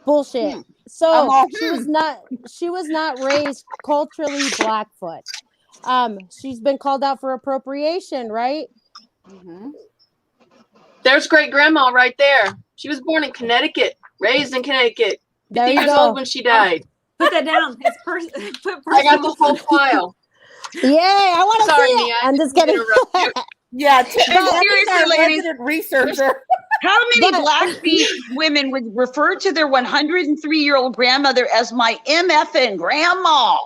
[SPEAKER 6] Bullshit. So she was not raised culturally Blackfoot. She's been called out for appropriation, right?
[SPEAKER 1] Mm-hmm.
[SPEAKER 7] There's great grandma right there. She was born in Connecticut, raised in Connecticut. 50 years old when she died.
[SPEAKER 4] Put that down. It's
[SPEAKER 7] I got the whole file.
[SPEAKER 6] Yeah, I want to see it. I'm just kidding.
[SPEAKER 1] Yeah,
[SPEAKER 5] seriously, ladies,
[SPEAKER 1] researcher.
[SPEAKER 5] How many Black women would refer to their 103-year-old grandmother as my MFN grandma?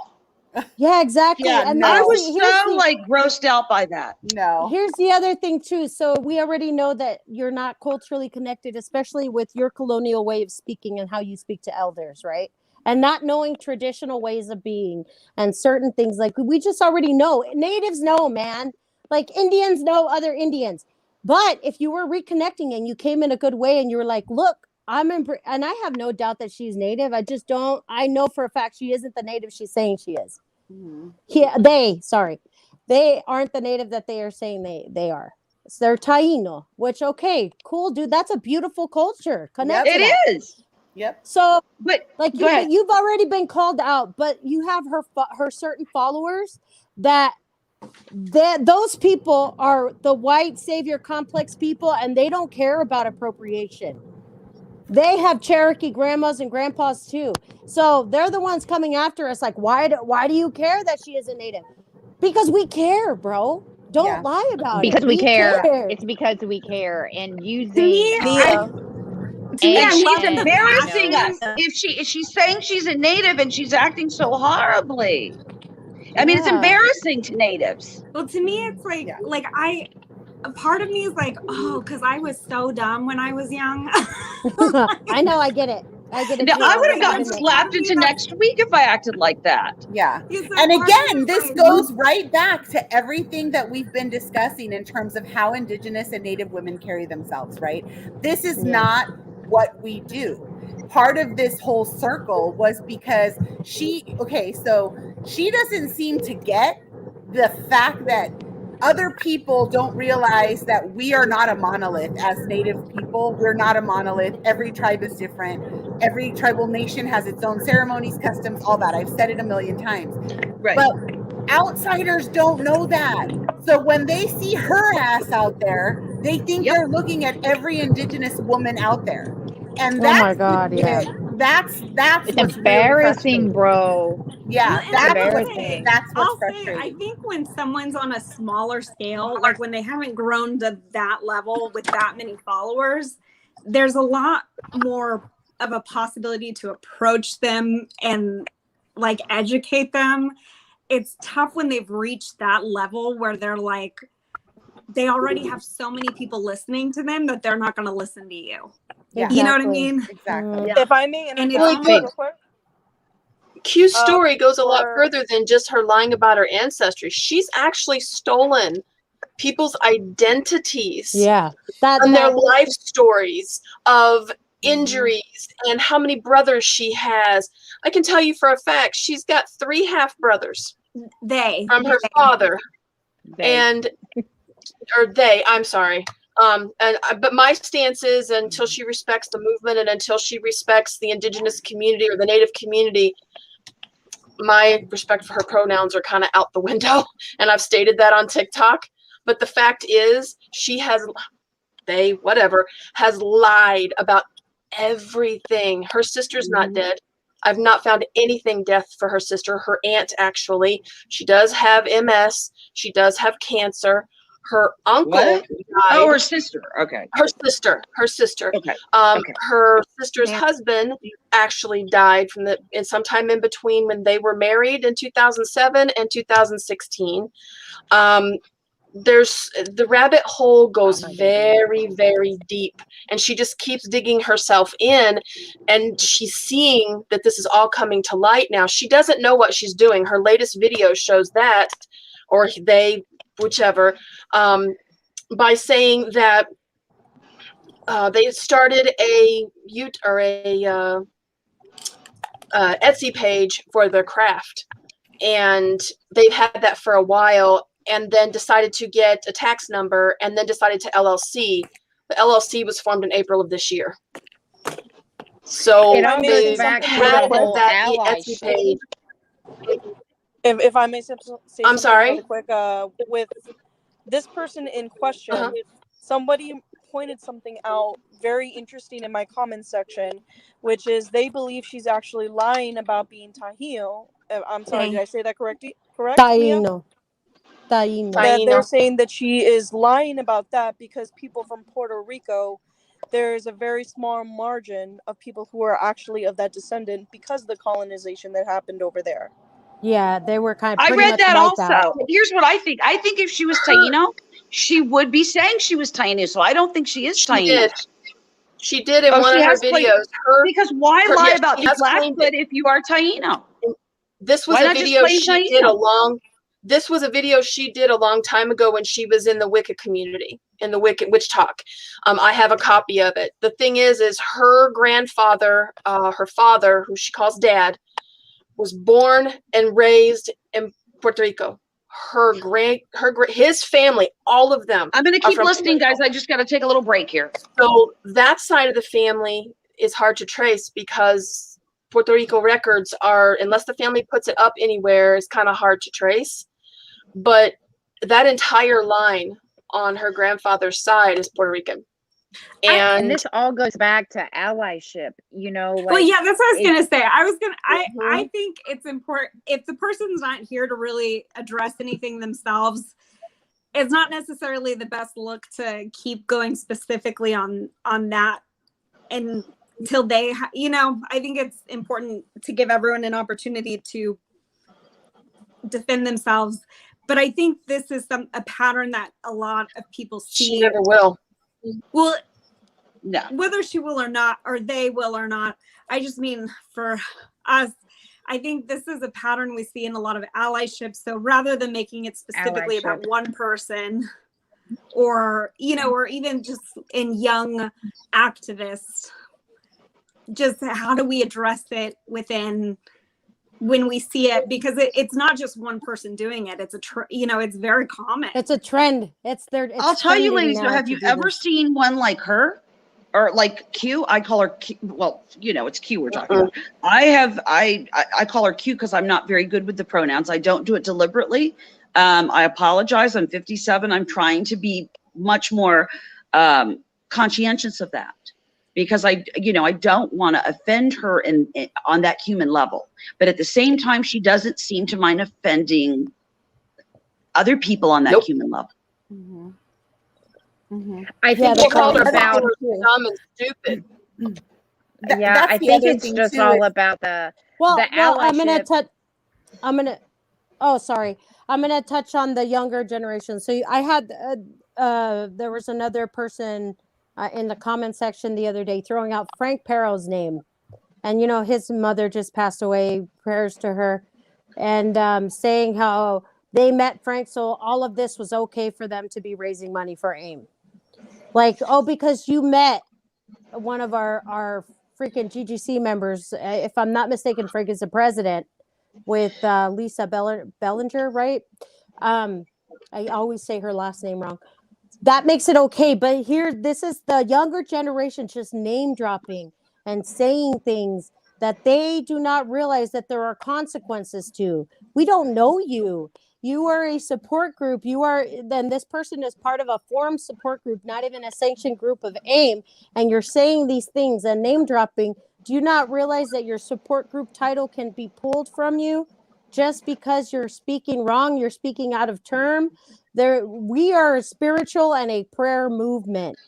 [SPEAKER 6] Yeah, exactly.
[SPEAKER 1] Yeah,
[SPEAKER 6] and
[SPEAKER 5] I was so like grossed out by that.
[SPEAKER 1] No.
[SPEAKER 6] Here's the other thing too. So we already know that you're not culturally connected, especially with your colonial way of speaking and how you speak to elders, right? And not knowing traditional ways of being and certain things, like we just already know. Natives know, man. Like Indians know other Indians. But if you were reconnecting and you came in a good way and you were like, look, and I have no doubt that she's native. I know for a fact she isn't the native she's saying she is. Mm-hmm. They aren't the native that they are saying they are. So they're Taino, which, okay, cool, dude. That's a beautiful culture.
[SPEAKER 1] Yep,
[SPEAKER 5] it is.
[SPEAKER 1] Yep.
[SPEAKER 6] So,
[SPEAKER 5] but
[SPEAKER 6] like you've already been called out, but you have her certain followers that those people are the white savior complex people, and they don't care about appropriation. They have Cherokee grandmas and grandpas too. So they're the ones coming after us. Like, why do you care that she isn't native? Because we care, bro. Don't lie about it.
[SPEAKER 2] Because we care. It's because we care. And using
[SPEAKER 5] she's embarrassing us. If she's saying she's a native and she's acting so horribly. I mean, it's embarrassing to natives.
[SPEAKER 4] Well, to me, it's like a part of me is like, oh, because I was so dumb when I was young.
[SPEAKER 6] I know, I get it. I get
[SPEAKER 5] Now, I would have gotten
[SPEAKER 6] it.
[SPEAKER 5] slapped into next week if I acted like that.
[SPEAKER 1] Yeah.
[SPEAKER 4] Yeah, so
[SPEAKER 1] And
[SPEAKER 4] part of
[SPEAKER 1] again,
[SPEAKER 4] it
[SPEAKER 1] this
[SPEAKER 4] is
[SPEAKER 1] goes right back to everything that we've been discussing in terms of how Indigenous and Native women carry themselves, right? This is not what we do. Part of this whole circle was because she doesn't seem to get the fact that other people don't realize that we are not a monolith as Native people. We're not a monolith. Every tribe is different. Every tribal nation has its own ceremonies, customs, all that. I've said it a million times.
[SPEAKER 5] Right.
[SPEAKER 1] But outsiders don't know that. So when they see her ass out there, they think they're looking at every Indigenous woman out there. And that's,
[SPEAKER 6] oh my God, yeah.
[SPEAKER 1] That's
[SPEAKER 2] It's
[SPEAKER 1] what's
[SPEAKER 2] embarrassing,
[SPEAKER 1] really
[SPEAKER 2] bro.
[SPEAKER 1] yeah,
[SPEAKER 4] Well, and I will
[SPEAKER 2] embarrassing.
[SPEAKER 4] say,
[SPEAKER 1] that's what's
[SPEAKER 4] I'll say, I
[SPEAKER 1] frustrating.
[SPEAKER 4] think when someone's on a smaller scale, like when they haven't grown to that level with that many followers, there's a lot more of a possibility to approach them and like educate them. It's tough when they've reached that level where they're like, they already have so many people listening to them that they're not going to listen to you.
[SPEAKER 1] Yeah.
[SPEAKER 4] You know what I
[SPEAKER 6] Exactly.
[SPEAKER 4] mean?
[SPEAKER 1] Exactly.
[SPEAKER 3] If I may
[SPEAKER 4] And
[SPEAKER 3] interject
[SPEAKER 4] it's
[SPEAKER 3] real quick.
[SPEAKER 7] Q's story goes a lot
[SPEAKER 3] for-
[SPEAKER 7] further than just her lying about her ancestry. She's actually stolen people's identities
[SPEAKER 6] Yeah.
[SPEAKER 7] and their life stories of injuries and how many brothers she has. I can tell you for a fact, she's got 3 half brothers from her father. I'm sorry. But my stance is until she respects the movement and until she respects the Indigenous community or the Native community, my respect for her pronouns are kind of out the window. And I've stated that on TikTok. But the fact is, has lied about everything. Her sister's not dead. I've not found anything death for her sister. Her aunt, actually, she does have MS. She does have cancer. Her uncle died.
[SPEAKER 5] Oh, her sister. Okay.
[SPEAKER 7] Her sister.
[SPEAKER 5] Okay.
[SPEAKER 7] Her sister's husband actually died sometime in between when they were married in 2007 and 2016. The rabbit hole goes very, very deep, and she just keeps digging herself in, and she's seeing that this is all coming to light now. She doesn't know what she's doing. Her latest video shows that, or they, whichever, by saying that they started a Etsy page for their craft, and they've had that for a while, and then decided to get a tax number, and then decided to LLC. The LLC was formed in April of this year. So
[SPEAKER 2] it all goes back to the whole
[SPEAKER 7] Etsy page.
[SPEAKER 3] If I may say
[SPEAKER 7] I'm sorry.
[SPEAKER 3] really quick, with this person in question, somebody pointed something out very interesting in my comments section, which is they believe she's actually lying about being Taino. I'm sorry, did I say that correct?
[SPEAKER 6] Taino.
[SPEAKER 3] That they're saying that she is lying about that because people from Puerto Rico, there's a very small margin of people who are actually of that descendant because of the colonization that happened over there.
[SPEAKER 6] Yeah, they were kind of.
[SPEAKER 5] I read that also. Here's what I think. I think if she was Taino, she would be saying she was Taino. So I don't think she is Taino.
[SPEAKER 7] She did in one of her videos.
[SPEAKER 5] Because why lie about Blackfoot if you are Taino?
[SPEAKER 7] This was a video she did This was a video she did a long time ago when she was in the Wicca community, in the Witch Talk. I have a copy of it. The thing is her grandfather, her father, who she calls dad, was born and raised in Puerto Rico. His family, all of them.
[SPEAKER 5] I'm going to keep listening, guys. I just got to take a little break here.
[SPEAKER 7] So that side of the family is hard to trace because Puerto Rico records are, unless the family puts it up anywhere, it's kind of hard to trace. But that entire line on her grandfather's side is Puerto Rican.
[SPEAKER 2] And this all goes back to allyship,
[SPEAKER 4] well, yeah, that's what I was gonna say. I think it's important if the person's not here to really address anything themselves, it's not necessarily the best look to keep going specifically on that until they I think it's important to give everyone an opportunity to defend themselves. But I think this is a pattern that a lot of people see.
[SPEAKER 7] She never will.
[SPEAKER 4] Well,
[SPEAKER 5] No.
[SPEAKER 4] whether she will or not, or they will or not. I just mean for us, I think this is a pattern we see in a lot of allyships. So rather than making it specifically about one person, or, you know, or even just in young activists, just how do we address it within when we see it? Because it's not just one person doing it. It's you know, it's very common.
[SPEAKER 6] It's a trend.
[SPEAKER 5] I'll tell you, ladies,
[SPEAKER 6] now
[SPEAKER 5] have
[SPEAKER 6] to
[SPEAKER 5] you
[SPEAKER 6] do
[SPEAKER 5] ever
[SPEAKER 6] this.
[SPEAKER 5] seen one like her? Or like Q? I call her Q. Well, you know, it's Q we're talking about. I call her Q because I'm not very good with the pronouns. I don't do it deliberately. I apologize. I'm 57. I'm trying to be much more conscientious of that, because I don't want to offend her on that human level. But at the same time, she doesn't seem to mind offending other people on that human level.
[SPEAKER 6] Mm-hmm.
[SPEAKER 2] I think
[SPEAKER 7] They
[SPEAKER 2] it's
[SPEAKER 7] called
[SPEAKER 2] all
[SPEAKER 7] her
[SPEAKER 2] about.
[SPEAKER 7] dumb and stupid.
[SPEAKER 2] Yeah, I think it's just all about the allyship.
[SPEAKER 6] I'm gonna touch on the younger generation. So I had there was another person in the comment section the other day throwing out Frank Pero's name, and you know his mother just passed away. Prayers to her, and saying how they met Frank, so all of this was okay for them to be raising money for AIM. Like, oh, because you met one of our freaking GGC members. If I'm not mistaken, Frank is the president with Lisa Bellinger, right? I always say her last name wrong. That makes it okay. But here, this is the younger generation just name dropping and saying things that they do not realize that there are consequences to. We don't know you. You are a support group. Then this person is part of a forum support group, not even a sanctioned group of AIM, and you're saying these things and name dropping. Do you not realize that your support group title can be pulled from you just because you're speaking wrong? You're speaking out of term. We are a spiritual and a prayer movement.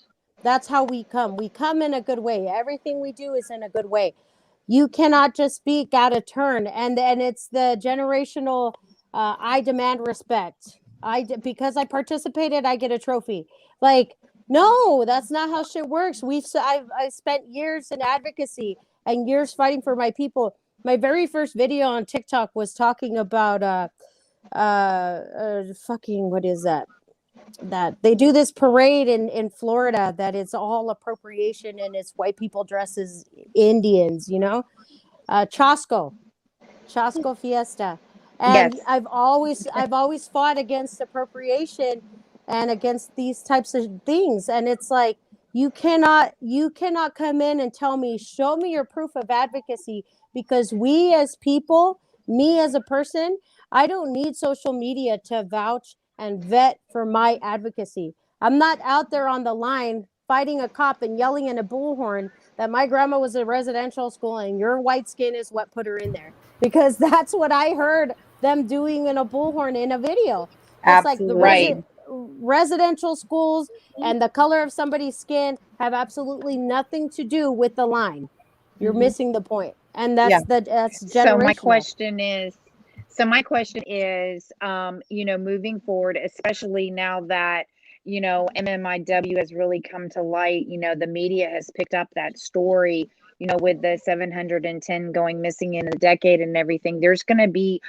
[SPEAKER 6] That's how we come. We come in a good way. Everything we do is in a good way. You cannot just speak out of turn. And it's the generational, I demand respect. Because I participated, I get a trophy. Like, no, that's not how shit works. I spent years in advocacy and years fighting for my people. My very first video on TikTok was talking about fucking, what is that? That they do this parade in Florida that it's all appropriation and it's white people dressed as Indians, you know? Chasco Fiesta. And
[SPEAKER 2] Yes.
[SPEAKER 6] I've always fought against appropriation and against these types of things. And it's like, you cannot come in and tell me, show me your proof of advocacy, because we as people, me as a person, I don't need social media to vouch and vet for my advocacy. I'm not out there on the line fighting a cop and yelling in a bullhorn that my grandma was a residential school and your white skin is what put her in there. Because that's what I heard them doing in a bullhorn in a video. It's like the residential schools and the color of somebody's skin have absolutely nothing to do with the line. You're missing the point. And that's generational.
[SPEAKER 2] So my question is, moving forward, especially now that, MMIW has really come to light, the media has picked up that story, with the 710 going missing in a decade and everything. There's going to be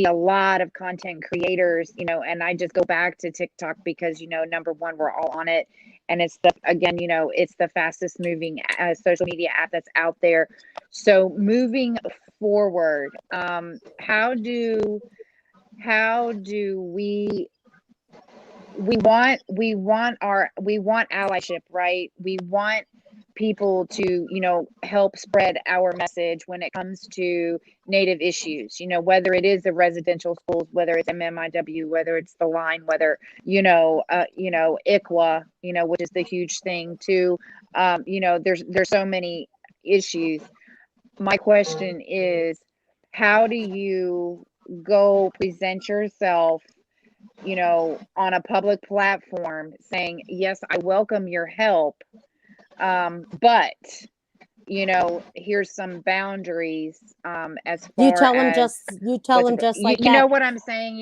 [SPEAKER 2] a lot of content creators, and I just go back to TikTok because, number one, we're all on it. And it's it's the fastest moving social media app that's out there. So moving forward, how do we want allyship, right? We want people to, help spread our message when it comes to Native issues, whether it is the residential schools, whether it's MMIW, whether it's the line, whether, ICWA, which is the huge thing too. There's so many issues. My question is, how do you go present yourself, on a public platform saying, yes, I welcome your help, but here's some boundaries, as far
[SPEAKER 6] you tell them
[SPEAKER 2] as
[SPEAKER 6] just like that.
[SPEAKER 2] You know what I'm saying?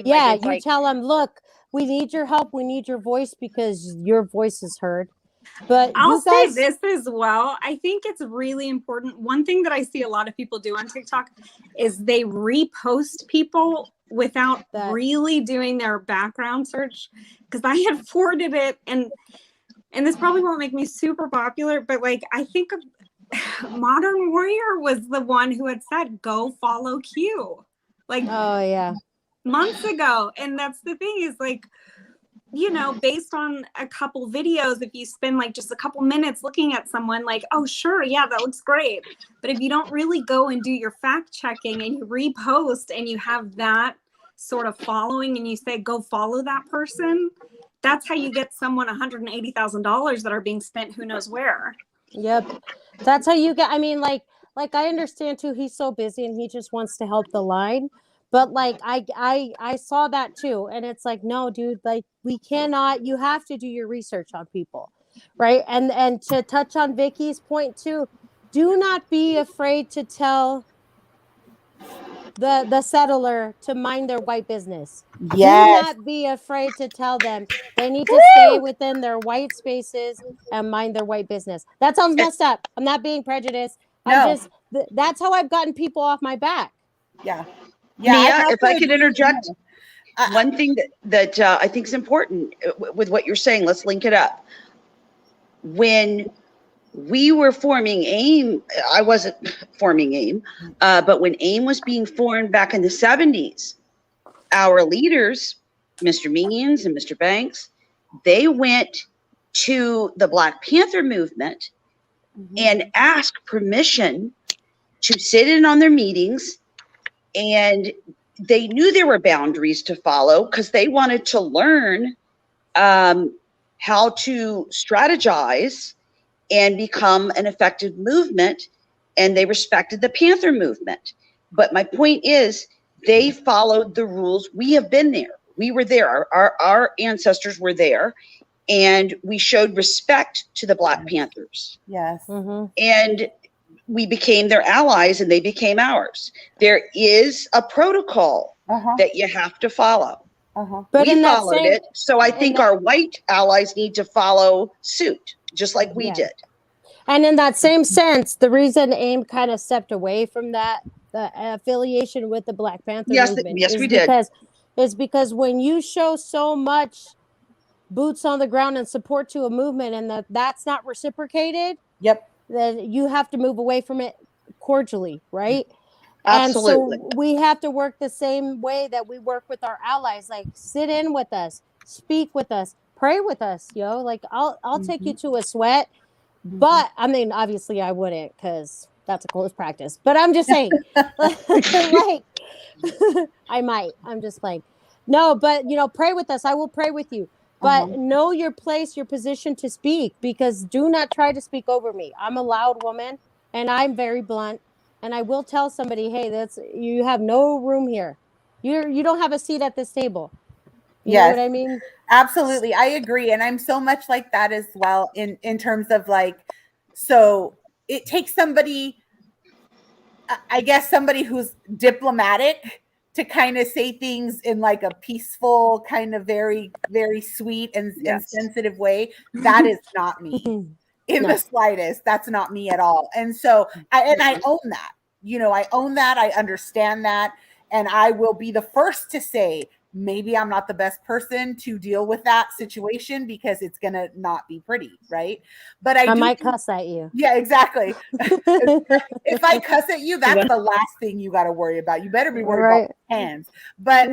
[SPEAKER 6] Yeah, tell them, look, we need your help. We need your voice because your voice is heard. But
[SPEAKER 4] I'll
[SPEAKER 6] you guys,
[SPEAKER 4] say this as well. I think it's really important. One thing that I see a lot of people do on TikTok is they repost people without really doing their background search. Because I had forwarded it, and this probably won't make me super popular, but like I think Modern Warrior was the one who had said, go follow Q. Like,
[SPEAKER 6] oh yeah,
[SPEAKER 4] months ago. And that's the thing is like, you know, based on a couple videos, if you spend like just a couple minutes looking at someone like, oh, sure, yeah, that looks great. But if you don't really go and do your fact checking and you repost and you have that sort of following and you say, go follow that person, that's how you get someone $180,000 that are being spent who knows where.
[SPEAKER 6] yep. That's how you get. I mean, like I understand too. He's so busy and he just wants to help the line. But like I saw that too, and it's like, no, dude, like we cannot. You have to do your research on people, right? And to touch on Vicky's point too, do not be afraid to tell the settler to mind their white business.
[SPEAKER 1] Yes.
[SPEAKER 6] Do not be afraid to tell them they need to stay within their white spaces and mind their white business. That sounds messed up. I'm not being prejudiced. I'm just that's how I've gotten people off my back.
[SPEAKER 1] Yeah.
[SPEAKER 5] Mia, if I could interject, one thing that I think is important with what you're saying, let's link it up. When we were forming AIM, I wasn't forming AIM, but when AIM was being formed back in the 70s, our leaders, Mr. Means and Mr. Banks, they went to the Black Panther movement and asked permission to sit in on their meetings. And they knew there were boundaries to follow because they wanted to learn how to strategize and become an effective movement. And they respected the Panther movement. But my point is, they followed the rules. We have been there. We were there. Our ancestors were there. And we showed respect to the Black Panthers.
[SPEAKER 1] Yes.
[SPEAKER 5] And we became their allies and they became ours. There is a protocol that you have to follow.
[SPEAKER 6] But
[SPEAKER 5] we followed it. So I think our white allies need to follow suit, just like we did.
[SPEAKER 6] And in that same sense, the reason AIM kind of stepped away from that affiliation with the Black Panther movement is because when you show so much boots on the ground and support to a movement and that's not reciprocated, then you have to move away from it cordially, right?
[SPEAKER 5] Absolutely.
[SPEAKER 6] And so we have to work the same way that we work with our allies. Like, sit in with us, speak with us, pray with us, yo. Like, I'll take you to a sweat. But I mean, obviously I wouldn't, because that's a close practice. But I'm just saying, like, I might. I'm just like, no, but pray with us. I will pray with you. But know your place, your position to speak, because do not try to speak over me. I'm a loud woman and I'm very blunt. And I will tell somebody, hey, you have no room here. You don't have a seat at this table. You know what I mean?
[SPEAKER 1] Absolutely. I agree. And I'm so much like that as well in terms of like, so it takes somebody, I guess somebody who's diplomatic to kind of say things in like a peaceful, kind of very, very sweet and sensitive way. That is not me in the slightest. That's not me at all. And so, I own that. I own that. I understand that. And I will be the first to say, maybe I'm not the best person to deal with that situation because it's going to not be pretty, right? But I
[SPEAKER 6] might cuss at you.
[SPEAKER 1] Yeah, exactly. If I cuss at you, that's the last thing you got to worry about. You better be worried about hands. But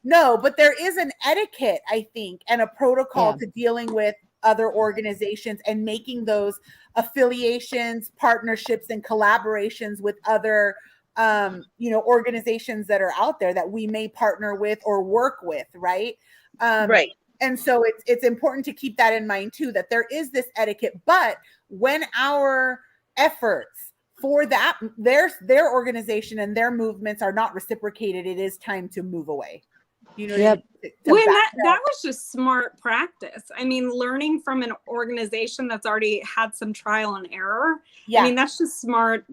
[SPEAKER 1] no, but there is an etiquette, I think, and a protocol to dealing with other organizations and making those affiliations, partnerships, and collaborations with other organizations that are out there that we may partner with or work with, right?
[SPEAKER 5] Right.
[SPEAKER 1] And so it's important to keep that in mind too, that there is this etiquette. But when our efforts for that, their organization and their movements are not reciprocated, it is time to move away.
[SPEAKER 4] That was just smart practice. I mean, learning from an organization that's already had some trial and error. I mean, that's just smart,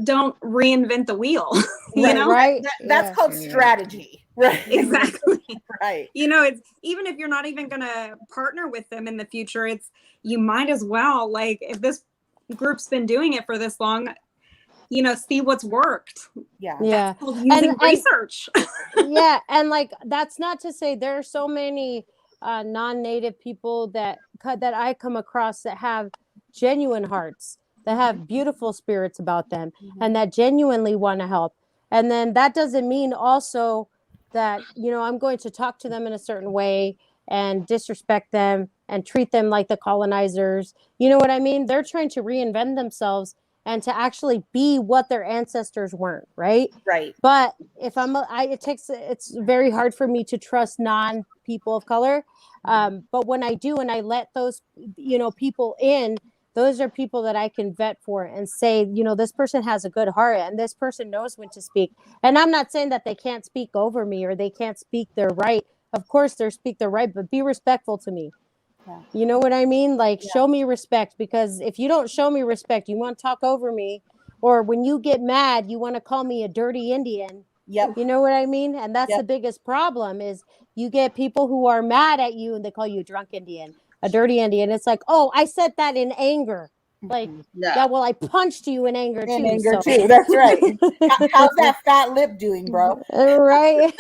[SPEAKER 4] don't reinvent the wheel.
[SPEAKER 1] Right. That's called strategy. Right.
[SPEAKER 4] Exactly.
[SPEAKER 1] Right.
[SPEAKER 4] You know, it's even if you're not even going to partner with them in the future, it's you might as well, like, if this group's been doing it for this long, you know, see what's worked.
[SPEAKER 1] Yeah.
[SPEAKER 6] Yeah.
[SPEAKER 4] That's called using research.
[SPEAKER 6] Yeah, and like that's not to say there are so many non-native people that I come across that have genuine hearts, that have beautiful spirits about them, and that genuinely want to help. And then that doesn't mean also that, you know, I'm going to talk to them in a certain way and disrespect them and treat them like the colonizers. You know what I mean? They're trying to reinvent themselves and to actually be what their ancestors weren't, right?
[SPEAKER 1] Right.
[SPEAKER 6] But if it's very hard for me to trust non-people of color. But when I do, and I let those, you know, people in, those are people that I can vet for and say, you know, this person has a good heart and this person knows when to speak. And I'm not saying that they can't speak over me or they can't speak their right. Of course, they speak their right, but be respectful to me.
[SPEAKER 1] Yeah.
[SPEAKER 6] You know what I mean? Like,
[SPEAKER 1] Yeah.
[SPEAKER 6] show me respect, because if you don't show me respect, you want to talk over me, or when you get mad, you want to call me a dirty Indian.
[SPEAKER 1] Yep.
[SPEAKER 6] You know what I mean? And that's
[SPEAKER 1] Yep.
[SPEAKER 6] the biggest problem is you get people who are mad at you and they call you a drunk Indian, a dirty Indian. It's like, oh, I said that in anger. Like, yeah, well, I punched you in anger
[SPEAKER 1] In
[SPEAKER 6] too.
[SPEAKER 1] anger too. That's right. How's that fat lip doing, bro?
[SPEAKER 6] Right.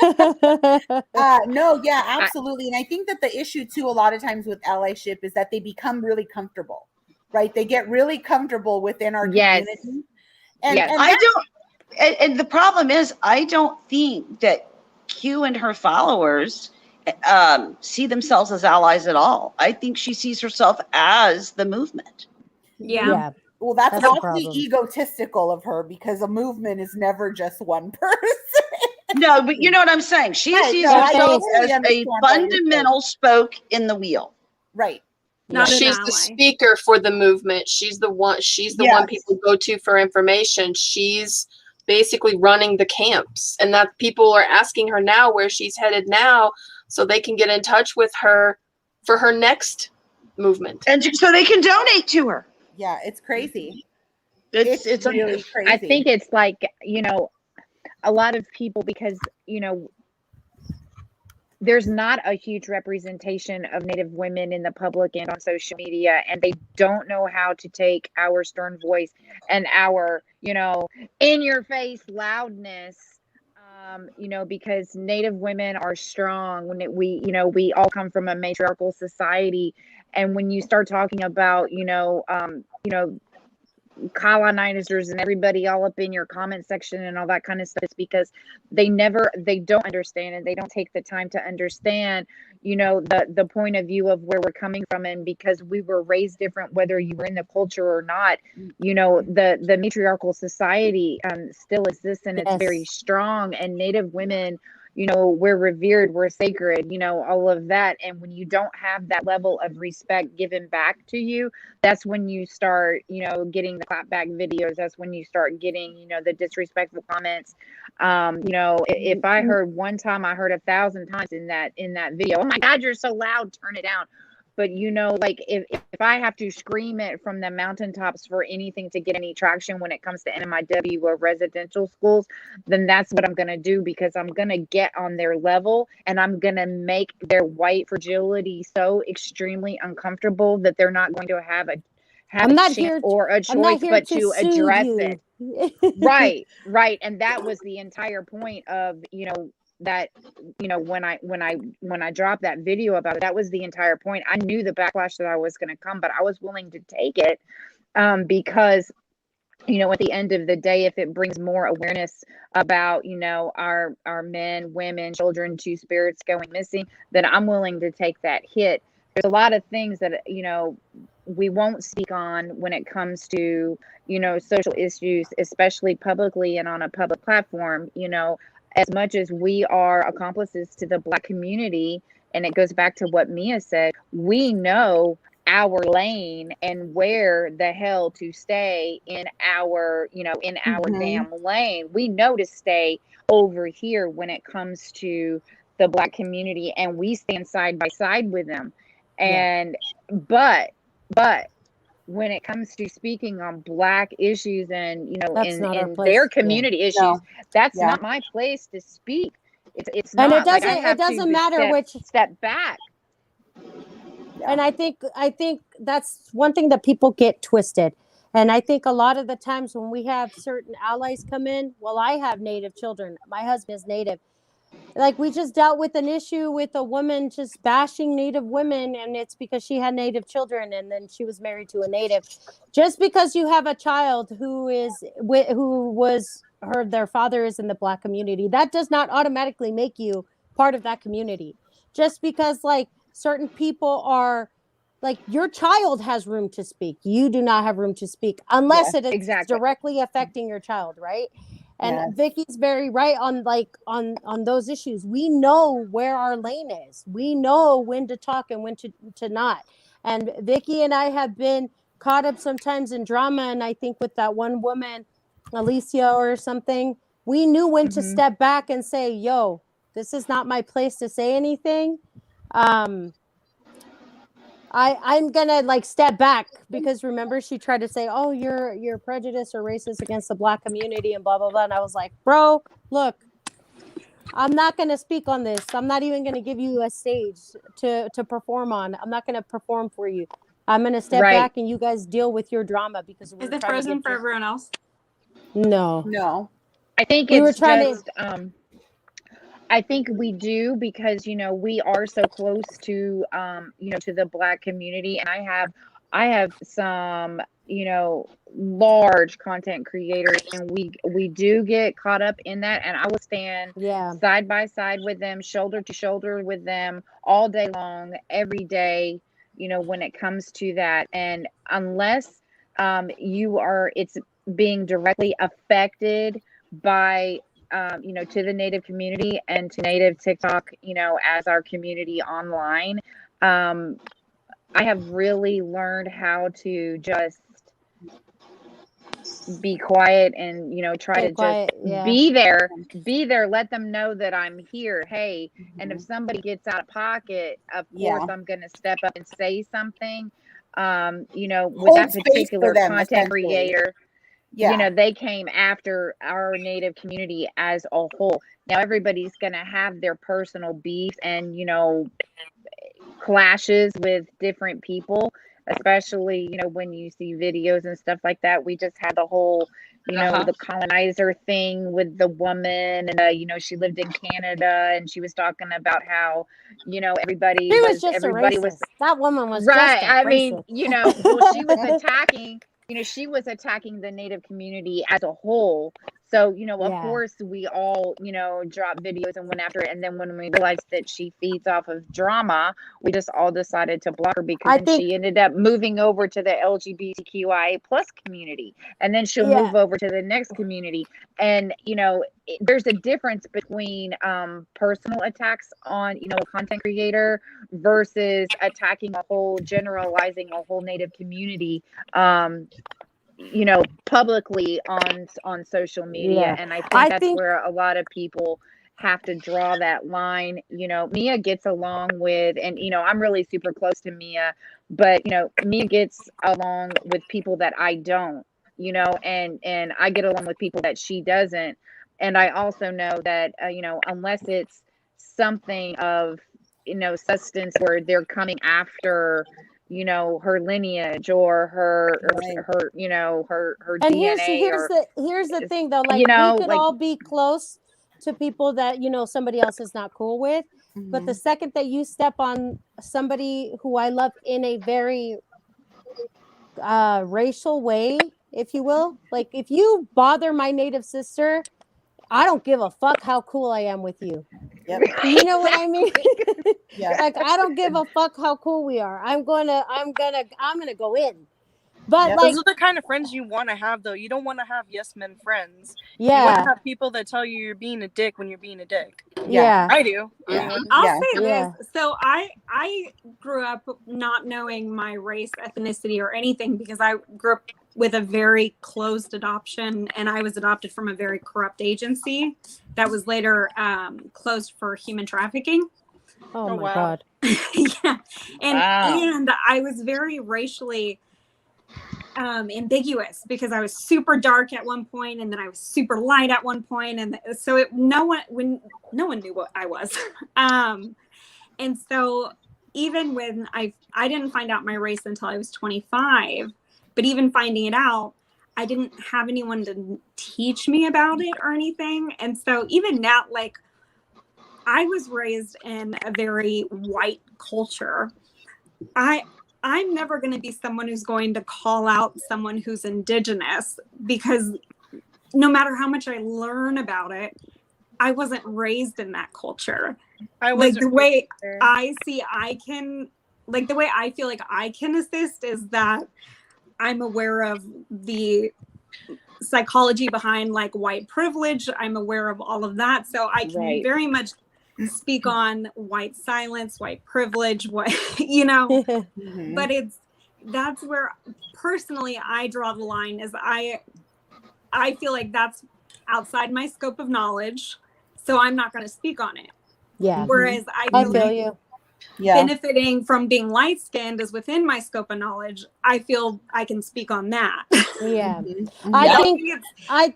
[SPEAKER 1] No, yeah, absolutely. And I think that the issue too, a lot of times with allyship, is that they become really comfortable, right? They get really comfortable within our
[SPEAKER 2] Yes.
[SPEAKER 1] community. And,
[SPEAKER 2] Yes.
[SPEAKER 1] and
[SPEAKER 5] I don't, and the problem is, I don't think that Q and her followers see themselves as allies at all. I think she sees herself as the movement.
[SPEAKER 6] Yeah.
[SPEAKER 1] Well, that's
[SPEAKER 6] the
[SPEAKER 1] awfully
[SPEAKER 6] problem.
[SPEAKER 1] egotistical of her, because a movement is never just one person.
[SPEAKER 5] No, but you know what I'm saying. She
[SPEAKER 1] Right,
[SPEAKER 5] sees
[SPEAKER 1] no, I
[SPEAKER 5] herself
[SPEAKER 1] totally
[SPEAKER 5] as a
[SPEAKER 1] understand what you're
[SPEAKER 5] fundamental spoke in the wheel.
[SPEAKER 1] Right.
[SPEAKER 4] Not an
[SPEAKER 7] She's
[SPEAKER 4] ally.
[SPEAKER 7] the speaker for the movement. She's the one
[SPEAKER 5] Yes.
[SPEAKER 7] people go to for information. She's basically running the camps, and that people are asking her now where she's headed now so they can get in touch with her for her next movement.
[SPEAKER 5] And so they can donate to her.
[SPEAKER 1] Yeah, it's crazy.
[SPEAKER 5] It's
[SPEAKER 1] really crazy.
[SPEAKER 2] I think it's like, you know, a lot of people, because, you know, there's not a huge representation of Native women in the public and on social media, and they don't know how to take our stern voice and our, you know, in your face loudness, you know, because Native women are strong. We all come from a matriarchal society, and when you start talking about, you know, colonizers and everybody all up in your comment section and all that kind of stuff, it's because they don't understand, and they don't take the time to understand, you know, the point of view of where we're coming from. And because we were raised different, whether you were in the culture or not, you know, the matriarchal society still exists, and it's very strong. And Native women, you know, we're revered, we're sacred, you know, all of that. And when you don't have that level of respect given back to you, that's when you start, you know, getting the clapback videos. That's when you start getting, you know, the disrespectful comments. You know, if I heard one time, I heard 1,000 times in that video, oh my God, you're so loud, turn it down. But, you know, like if I have to scream it from the mountaintops for anything to get any traction when it comes to NMIW or residential schools, then that's what I'm going to do, because I'm going to get on their level, and I'm going to make their white fragility so extremely uncomfortable that they're not going to have a chance or a choice but to address it. Right. And that was the entire point of, you know, that, you know, when I dropped that video about it, that was the entire point. I knew the backlash that I was going to come, but I was willing to take it, because, you know, at the end of the day, if it brings more awareness about, you know, our men, women, children, two spirits going missing, then I'm willing to take that hit. There's a lot of things that, you know, we won't speak on when it comes to, you know, social issues, especially publicly and on a public platform. You know, as much as we are accomplices to the Black community, and it goes back to what Mia said, we know our lane and where the hell to stay in our, you know, in our damn lane. We know to stay over here when it comes to the Black community, and we stand side by side with them. And but when it comes to speaking on Black issues and, you know, in their community issues, that's not my place to speak. It's
[SPEAKER 6] And
[SPEAKER 2] not
[SPEAKER 6] it doesn't
[SPEAKER 2] like I have
[SPEAKER 6] it doesn't
[SPEAKER 2] to
[SPEAKER 6] matter which
[SPEAKER 2] step back.
[SPEAKER 6] and I think that's one thing that people get twisted. And I think a lot of the times when we have certain allies come in, well, I have Native children. My husband is Native. Like we just dealt with an issue with a woman just bashing Native women, and it's because she had Native children, and then she was married to a Native. Just because you have a child who was their father is in the Black community, that does not automatically make you part of that community. Just because like certain people are like your child has room to speak, you do not have room to speak unless it is
[SPEAKER 2] exactly.
[SPEAKER 6] directly affecting your child, right? And
[SPEAKER 1] Yes.
[SPEAKER 6] Vicky's very right on on those issues. We know where our lane is. We know when to talk and when to not. And Vicky and I have been caught up sometimes in drama. And I think with that one woman, Alicia or something, we knew when to step back and say, yo, this is not my place to say anything. I'm gonna like step back because remember she tried to say, oh, you're prejudiced or racist against the Black community and blah blah blah. And I was like, bro, look, I'm not gonna speak on this. I'm not even gonna give you a stage to perform on. I'm not gonna perform for you. I'm gonna step back and you guys deal with your drama because
[SPEAKER 4] Is it frozen for everyone else?
[SPEAKER 6] No.
[SPEAKER 2] I think
[SPEAKER 6] We were
[SPEAKER 2] it's
[SPEAKER 6] trying
[SPEAKER 2] just I think we do because we are so close to to the Black community, and I have some large content creators, and we do get caught up in that, and I will stand side by side with them, shoulder to shoulder with them all day long, every day, when it comes to that. And unless it's being directly affected by to the Native community and to Native TikTok, as our community online. I have really learned how to just be quiet and, try to just be there, let them know that I'm here. Hey, and if somebody gets out of pocket, of course, I'm going to step up and say something, with that particular content creator. They came after our Native community as a whole. Now everybody's going to have their personal beefs and, clashes with different people, especially, when you see videos and stuff like that. We just had the whole, the colonizer thing with the woman, and, she lived in Canada, and she was talking about how, everybody was
[SPEAKER 6] that woman was
[SPEAKER 2] right.
[SPEAKER 6] Just a
[SPEAKER 2] I
[SPEAKER 6] racist.
[SPEAKER 2] mean, well, she was attacking. She was attacking the Native community as a whole. So, of course, we all, dropped videos and went after it. And then when we realized that she feeds off of drama, we just all decided to block her because she ended up moving over to the LGBTQIA plus community. And then she'll move over to the next community. And, there's a difference between personal attacks on, a content creator versus attacking generalizing a whole Native community, publicly on social media. And I think that's where a lot of people have to draw that line. Mia gets along with, and I'm really super close to Mia, but Mia gets along with people that I don't, and I get along with people that she doesn't. And I also know that unless it's something of substance where they're coming after her lineage or her her
[SPEAKER 6] and
[SPEAKER 2] DNA.
[SPEAKER 6] Here's the thing though, like we could all be close to people that somebody else is not cool with, but the second that you step on somebody who I love in a very racial way, if you will, like if you bother my Native sister, I don't give a fuck how cool I am with you.
[SPEAKER 1] Yep.
[SPEAKER 6] You know what I mean?
[SPEAKER 1] Yeah.
[SPEAKER 6] Like I don't give a fuck how cool we are. I'm gonna go in. But like
[SPEAKER 3] those are the kind of friends you want to have, though. You don't want to have yes men friends.
[SPEAKER 6] Yeah.
[SPEAKER 3] You want to have people that tell you you're being a dick when you're being a dick.
[SPEAKER 6] Yeah.
[SPEAKER 3] I do.
[SPEAKER 1] Yeah.
[SPEAKER 4] I'll say this. So I grew up not knowing my race, ethnicity, or anything because I grew up with a very closed adoption, and I was adopted from a very corrupt agency that was later closed for human trafficking.
[SPEAKER 6] Oh my God.
[SPEAKER 4] Yeah. And I was very racially ambiguous because I was super dark at one point and then I was super light at one point, and so no one knew what I was. And so even when I didn't find out my race until I was 25, but even finding it out, I didn't have anyone to teach me about it or anything. And so even now, like, I was raised in a very white culture. I'm never going to be someone who's going to call out someone who's indigenous, because no matter how much I learn about it, I wasn't raised in that culture. Like the way I feel like I can assist is that I'm aware of the psychology behind like white privilege. I'm aware of all of that. So I can very much speak on white silence, white privilege, what, but that's where personally I draw the line, is I feel like that's outside my scope of knowledge. So I'm not going to speak on it.
[SPEAKER 6] Yeah.
[SPEAKER 4] Whereas I feel like benefiting from being light skinned is within my scope of knowledge. I feel I can speak on that.
[SPEAKER 6] Yeah.
[SPEAKER 4] I think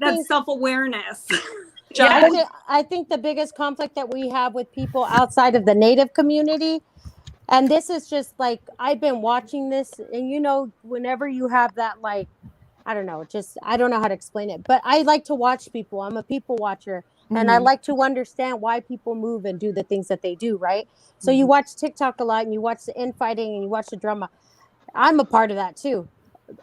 [SPEAKER 4] that's self-awareness.
[SPEAKER 6] I think the biggest conflict that we have with people outside of the Native community, and this is just like, I've been watching this, and whenever you have that, like, I don't know how to explain it, but I like to watch people. I'm a people watcher, and I like to understand why people move and do the things that they do, right? So you watch TikTok a lot, and you watch the infighting, and you watch the drama. I'm a part of that too.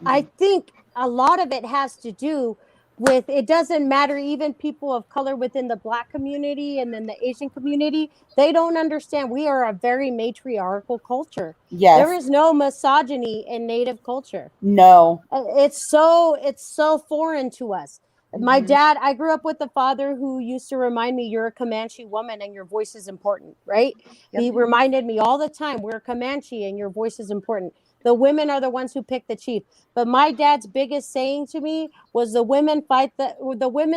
[SPEAKER 6] I think a lot of it has to do with, it doesn't matter, even people of color within the Black community and then the Asian community, they don't understand we are a very matriarchal culture.
[SPEAKER 1] Yes.
[SPEAKER 6] There is no misogyny in Native culture.
[SPEAKER 1] No.
[SPEAKER 6] It's so foreign to us. My dad, I grew up with a father who used to remind me, you're a Comanche woman and your voice is important, right? Yep. He reminded me all the time, we're a Comanche and your voice is important. The women are the ones who pick the chief. But my dad's biggest saying to me was, the women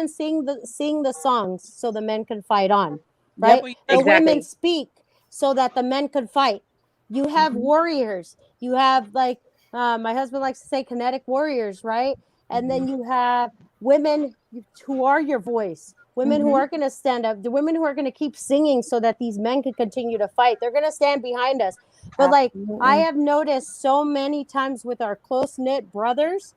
[SPEAKER 6] sing the songs so the men can fight on, right?
[SPEAKER 2] Yep,
[SPEAKER 6] the women speak so that the men could fight. You have warriors. You have, like, my husband likes to say, kinetic warriors, right? And then you have women who are your voice, women who are going to stand up, the women who are going to keep singing so that these men can continue to fight. They're going to stand behind us. But like, I have noticed so many times with our close-knit brothers,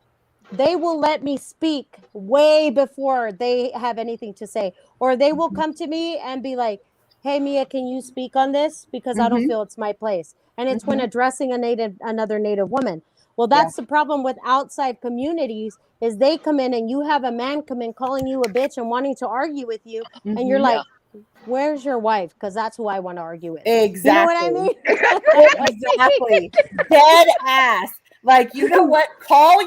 [SPEAKER 6] they will let me speak way before they have anything to say, or they will come to me and be like, hey, Mia, can you speak on this? Because I don't feel it's my place. And it's when addressing another Native woman. Well, that's the problem with outside communities, is they come in and you have a man come in calling you a bitch and wanting to argue with you. And you're like, where's your wife? Because that's who I want to argue with.
[SPEAKER 1] Exactly.
[SPEAKER 6] You know what I mean?
[SPEAKER 1] Exactly. Dead ass. Like, you know what? Call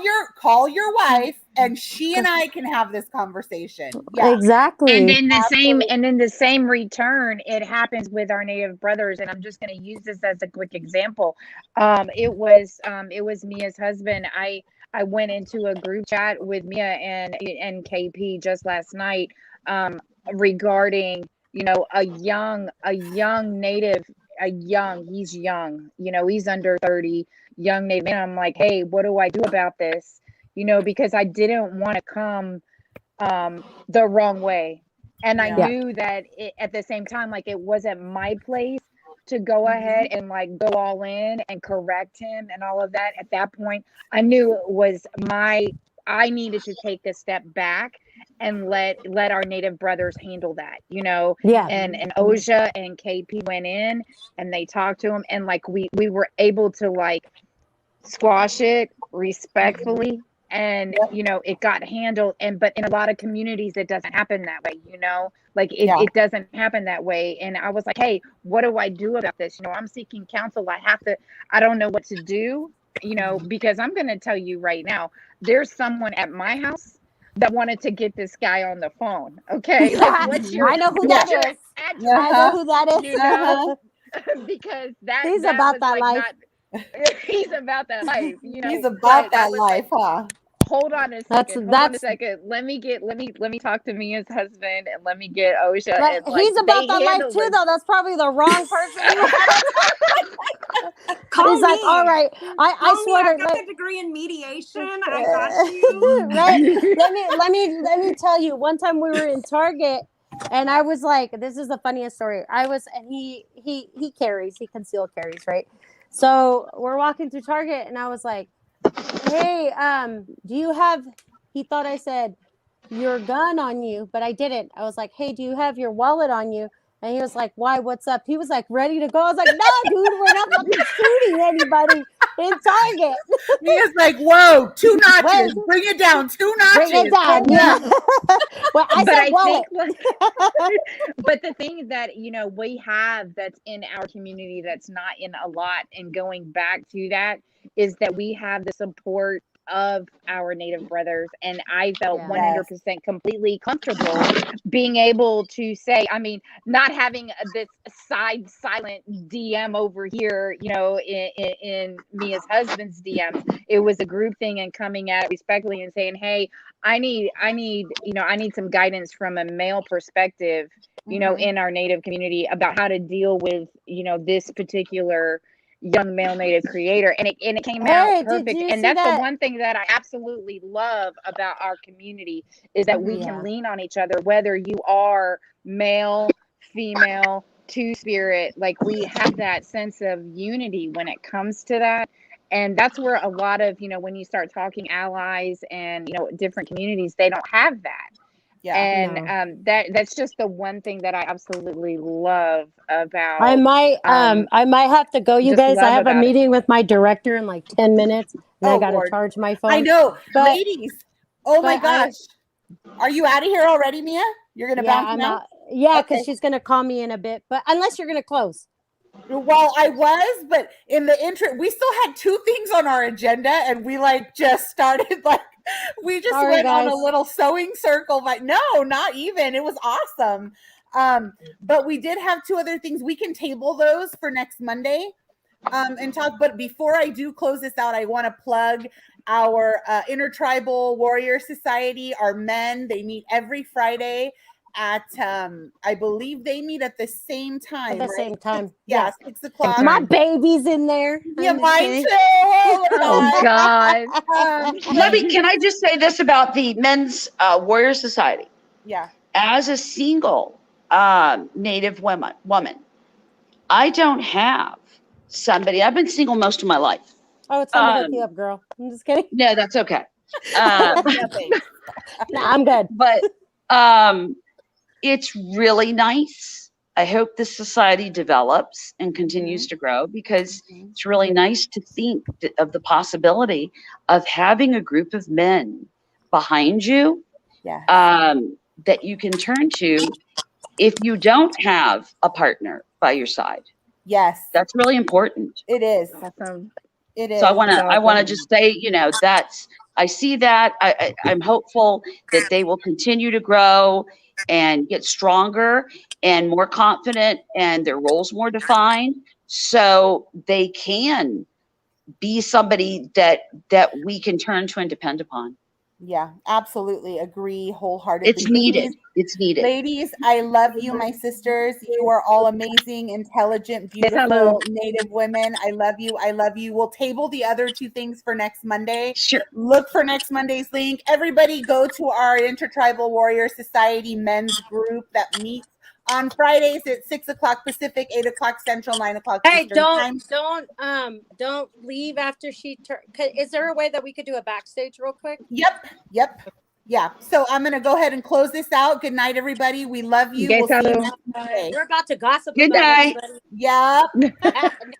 [SPEAKER 1] your wife, and she and I can have this conversation. Yeah.
[SPEAKER 6] Exactly.
[SPEAKER 2] And in the same return, it happens with our Native brothers. And I'm just going to use this as a quick example. It was Mia's husband. I went into a group chat with Mia and KP just last night, regarding, a young Native, he's young, he's under 30, young Native man. I'm like, hey, what do I do about this? Because I didn't want to come the wrong way. And I knew that at the same time, like, it wasn't my place to go ahead and like go all in and correct him and all of that. At that point, I knew it was I needed to take a step back and let our Native brothers handle that, and Oja and KP went in and they talked to him, and like we were able to like squash it respectfully, and it got handled. But in a lot of communities it doesn't happen that way, like it doesn't happen that way. And I was like, hey, what do I do about this? I'm seeking counsel. I don't know what to do, because I'm going to tell you right now, there's someone at my house that wanted to get this guy on the phone. Okay. Like,
[SPEAKER 6] I know who that is. I know who that is.
[SPEAKER 2] Because
[SPEAKER 6] he's about that life.
[SPEAKER 2] He's about that life,
[SPEAKER 1] He's about that life, huh?
[SPEAKER 2] Hold on a second. Let me talk to Mia's husband, and let me get Osha.
[SPEAKER 6] But he's about that life too, though. That's probably the wrong person.
[SPEAKER 4] Call
[SPEAKER 6] He's like,
[SPEAKER 4] me.
[SPEAKER 6] all right, I
[SPEAKER 4] Call me.
[SPEAKER 6] swear
[SPEAKER 4] I've
[SPEAKER 6] to
[SPEAKER 4] got
[SPEAKER 6] God.
[SPEAKER 4] a degree in mediation. I got you.
[SPEAKER 6] Right. Let me tell you. One time we were in Target, and I was like, "This is the funniest story." And he carries, he concealed carries, right? So we're walking through Target, and I was like, "Hey, do you have?" He thought I said your gun on you, but I didn't. I was like, "Hey, do you have your wallet on you?" And he was like, "Why? What's up?" He was like, ready to go. I was like, "No, dude, we're not fucking shooting anybody in Target."
[SPEAKER 1] Mia's like, whoa, 2 notches.
[SPEAKER 6] Wait.
[SPEAKER 1] Bring it down. 2
[SPEAKER 6] Bring
[SPEAKER 1] notches.
[SPEAKER 6] it down. Yeah. Well, I
[SPEAKER 2] But
[SPEAKER 6] said
[SPEAKER 2] I
[SPEAKER 6] wallet.
[SPEAKER 2] think, but the thing that, you know, we have that's in our community that's not in a lot, and going back to that, is that we have the support of our Native brothers. And I felt
[SPEAKER 6] Yeah.
[SPEAKER 2] 100% completely comfortable being able to say, I mean, not having this side silent DM over here, you know, in Mia's husband's DMs. It was a group thing, and coming at it respectfully and saying, hey, I need, you know, I need some guidance from a male perspective, you know, in our Native community about how to deal with, you know, this particular young male Native creator. And it came out perfect.
[SPEAKER 6] Did you
[SPEAKER 2] And
[SPEAKER 6] see
[SPEAKER 2] that's
[SPEAKER 6] that?
[SPEAKER 2] the one thing that I absolutely love about our community, is that we can lean on each other, whether you are male, female, two-spirit. Like, we have that sense of unity when it comes to that. And that's where a lot of, you know, when you start talking allies and, you know, different communities, they don't have that.
[SPEAKER 1] Yeah.
[SPEAKER 2] And that's just the one thing that I absolutely love about.
[SPEAKER 6] I might have to go, you
[SPEAKER 2] just
[SPEAKER 6] guys. I
[SPEAKER 2] love
[SPEAKER 6] have a
[SPEAKER 2] about it.
[SPEAKER 6] meeting with my director in like 10 minutes, and I
[SPEAKER 1] Oh,
[SPEAKER 6] got to
[SPEAKER 1] Lord.
[SPEAKER 6] charge my phone.
[SPEAKER 1] I know.
[SPEAKER 6] But-
[SPEAKER 1] Ladies. Oh my
[SPEAKER 6] but I-
[SPEAKER 1] gosh. Are you out of here already, Mia? You're going to
[SPEAKER 6] Yeah,
[SPEAKER 1] bounce
[SPEAKER 6] I'm
[SPEAKER 1] now?
[SPEAKER 6] out. Yeah, because
[SPEAKER 1] Okay.
[SPEAKER 6] she's gonna call me in a bit. But unless you're gonna close.
[SPEAKER 1] Well, I was, but in the intro, we still had 2 things on our agenda, and we like just started like we just
[SPEAKER 6] Sorry,
[SPEAKER 1] went on a
[SPEAKER 6] guys.
[SPEAKER 1] little sewing circle. Like, no, not even. It was awesome. But we did have 2 other things. We can table those for next Monday and talk. But before I do close this out, I want to plug our Intertribal Warrior Society. Our men, they meet every Friday at I believe they meet at the same time.
[SPEAKER 6] At the
[SPEAKER 1] right?
[SPEAKER 6] same time.
[SPEAKER 1] Yeah, 6 o'clock.
[SPEAKER 6] My baby's in there.
[SPEAKER 1] Yeah,
[SPEAKER 6] I'm just
[SPEAKER 1] mine
[SPEAKER 6] kidding.
[SPEAKER 1] too. Oh
[SPEAKER 2] Oh
[SPEAKER 1] my
[SPEAKER 2] God.
[SPEAKER 5] Can I just say this about the Men's Warrior Society?
[SPEAKER 1] Yeah.
[SPEAKER 5] As a single Native woman, I don't have somebody. I've been single most of my life.
[SPEAKER 6] Oh, it's time to hook you up, girl. I'm just kidding.
[SPEAKER 5] No, that's okay.
[SPEAKER 1] Nothing.
[SPEAKER 6] No, I'm good.
[SPEAKER 5] But it's really nice. I hope this society develops and continues to grow, because it's really nice to think of the possibility of having a group of men behind you that you can turn to if you don't have a partner by your side.
[SPEAKER 1] Yes.
[SPEAKER 5] That's really important.
[SPEAKER 1] It is.
[SPEAKER 2] Awesome.
[SPEAKER 1] It is.
[SPEAKER 5] So I want to just say, you know, I see that. I'm hopeful that they will continue to grow and get stronger and more confident, and their roles more defined, so they can be somebody that we can turn to and depend upon.
[SPEAKER 1] Yeah, absolutely agree wholeheartedly.
[SPEAKER 5] It's needed. It's needed.
[SPEAKER 1] Ladies, I love you, my sisters. You are all amazing, intelligent, beautiful Native women. I love you. I love you. We'll table the other 2 things for next Monday.
[SPEAKER 5] Sure.
[SPEAKER 1] Look for next Monday's link. Everybody go to our Intertribal Warrior Society men's group that meets on Fridays at 6 o'clock Pacific, 8 o'clock Central, 9 o'clock
[SPEAKER 6] Hey,
[SPEAKER 1] Eastern time.
[SPEAKER 6] don't leave after she is there a way that we could do a backstage real quick?
[SPEAKER 1] Yep. Yeah. So I'm going to go ahead and close this out. Good night, everybody. We love you. We'll see you next Monday.
[SPEAKER 6] We're about to gossip
[SPEAKER 5] Good
[SPEAKER 6] about
[SPEAKER 5] night.
[SPEAKER 6] everybody.
[SPEAKER 1] Yep.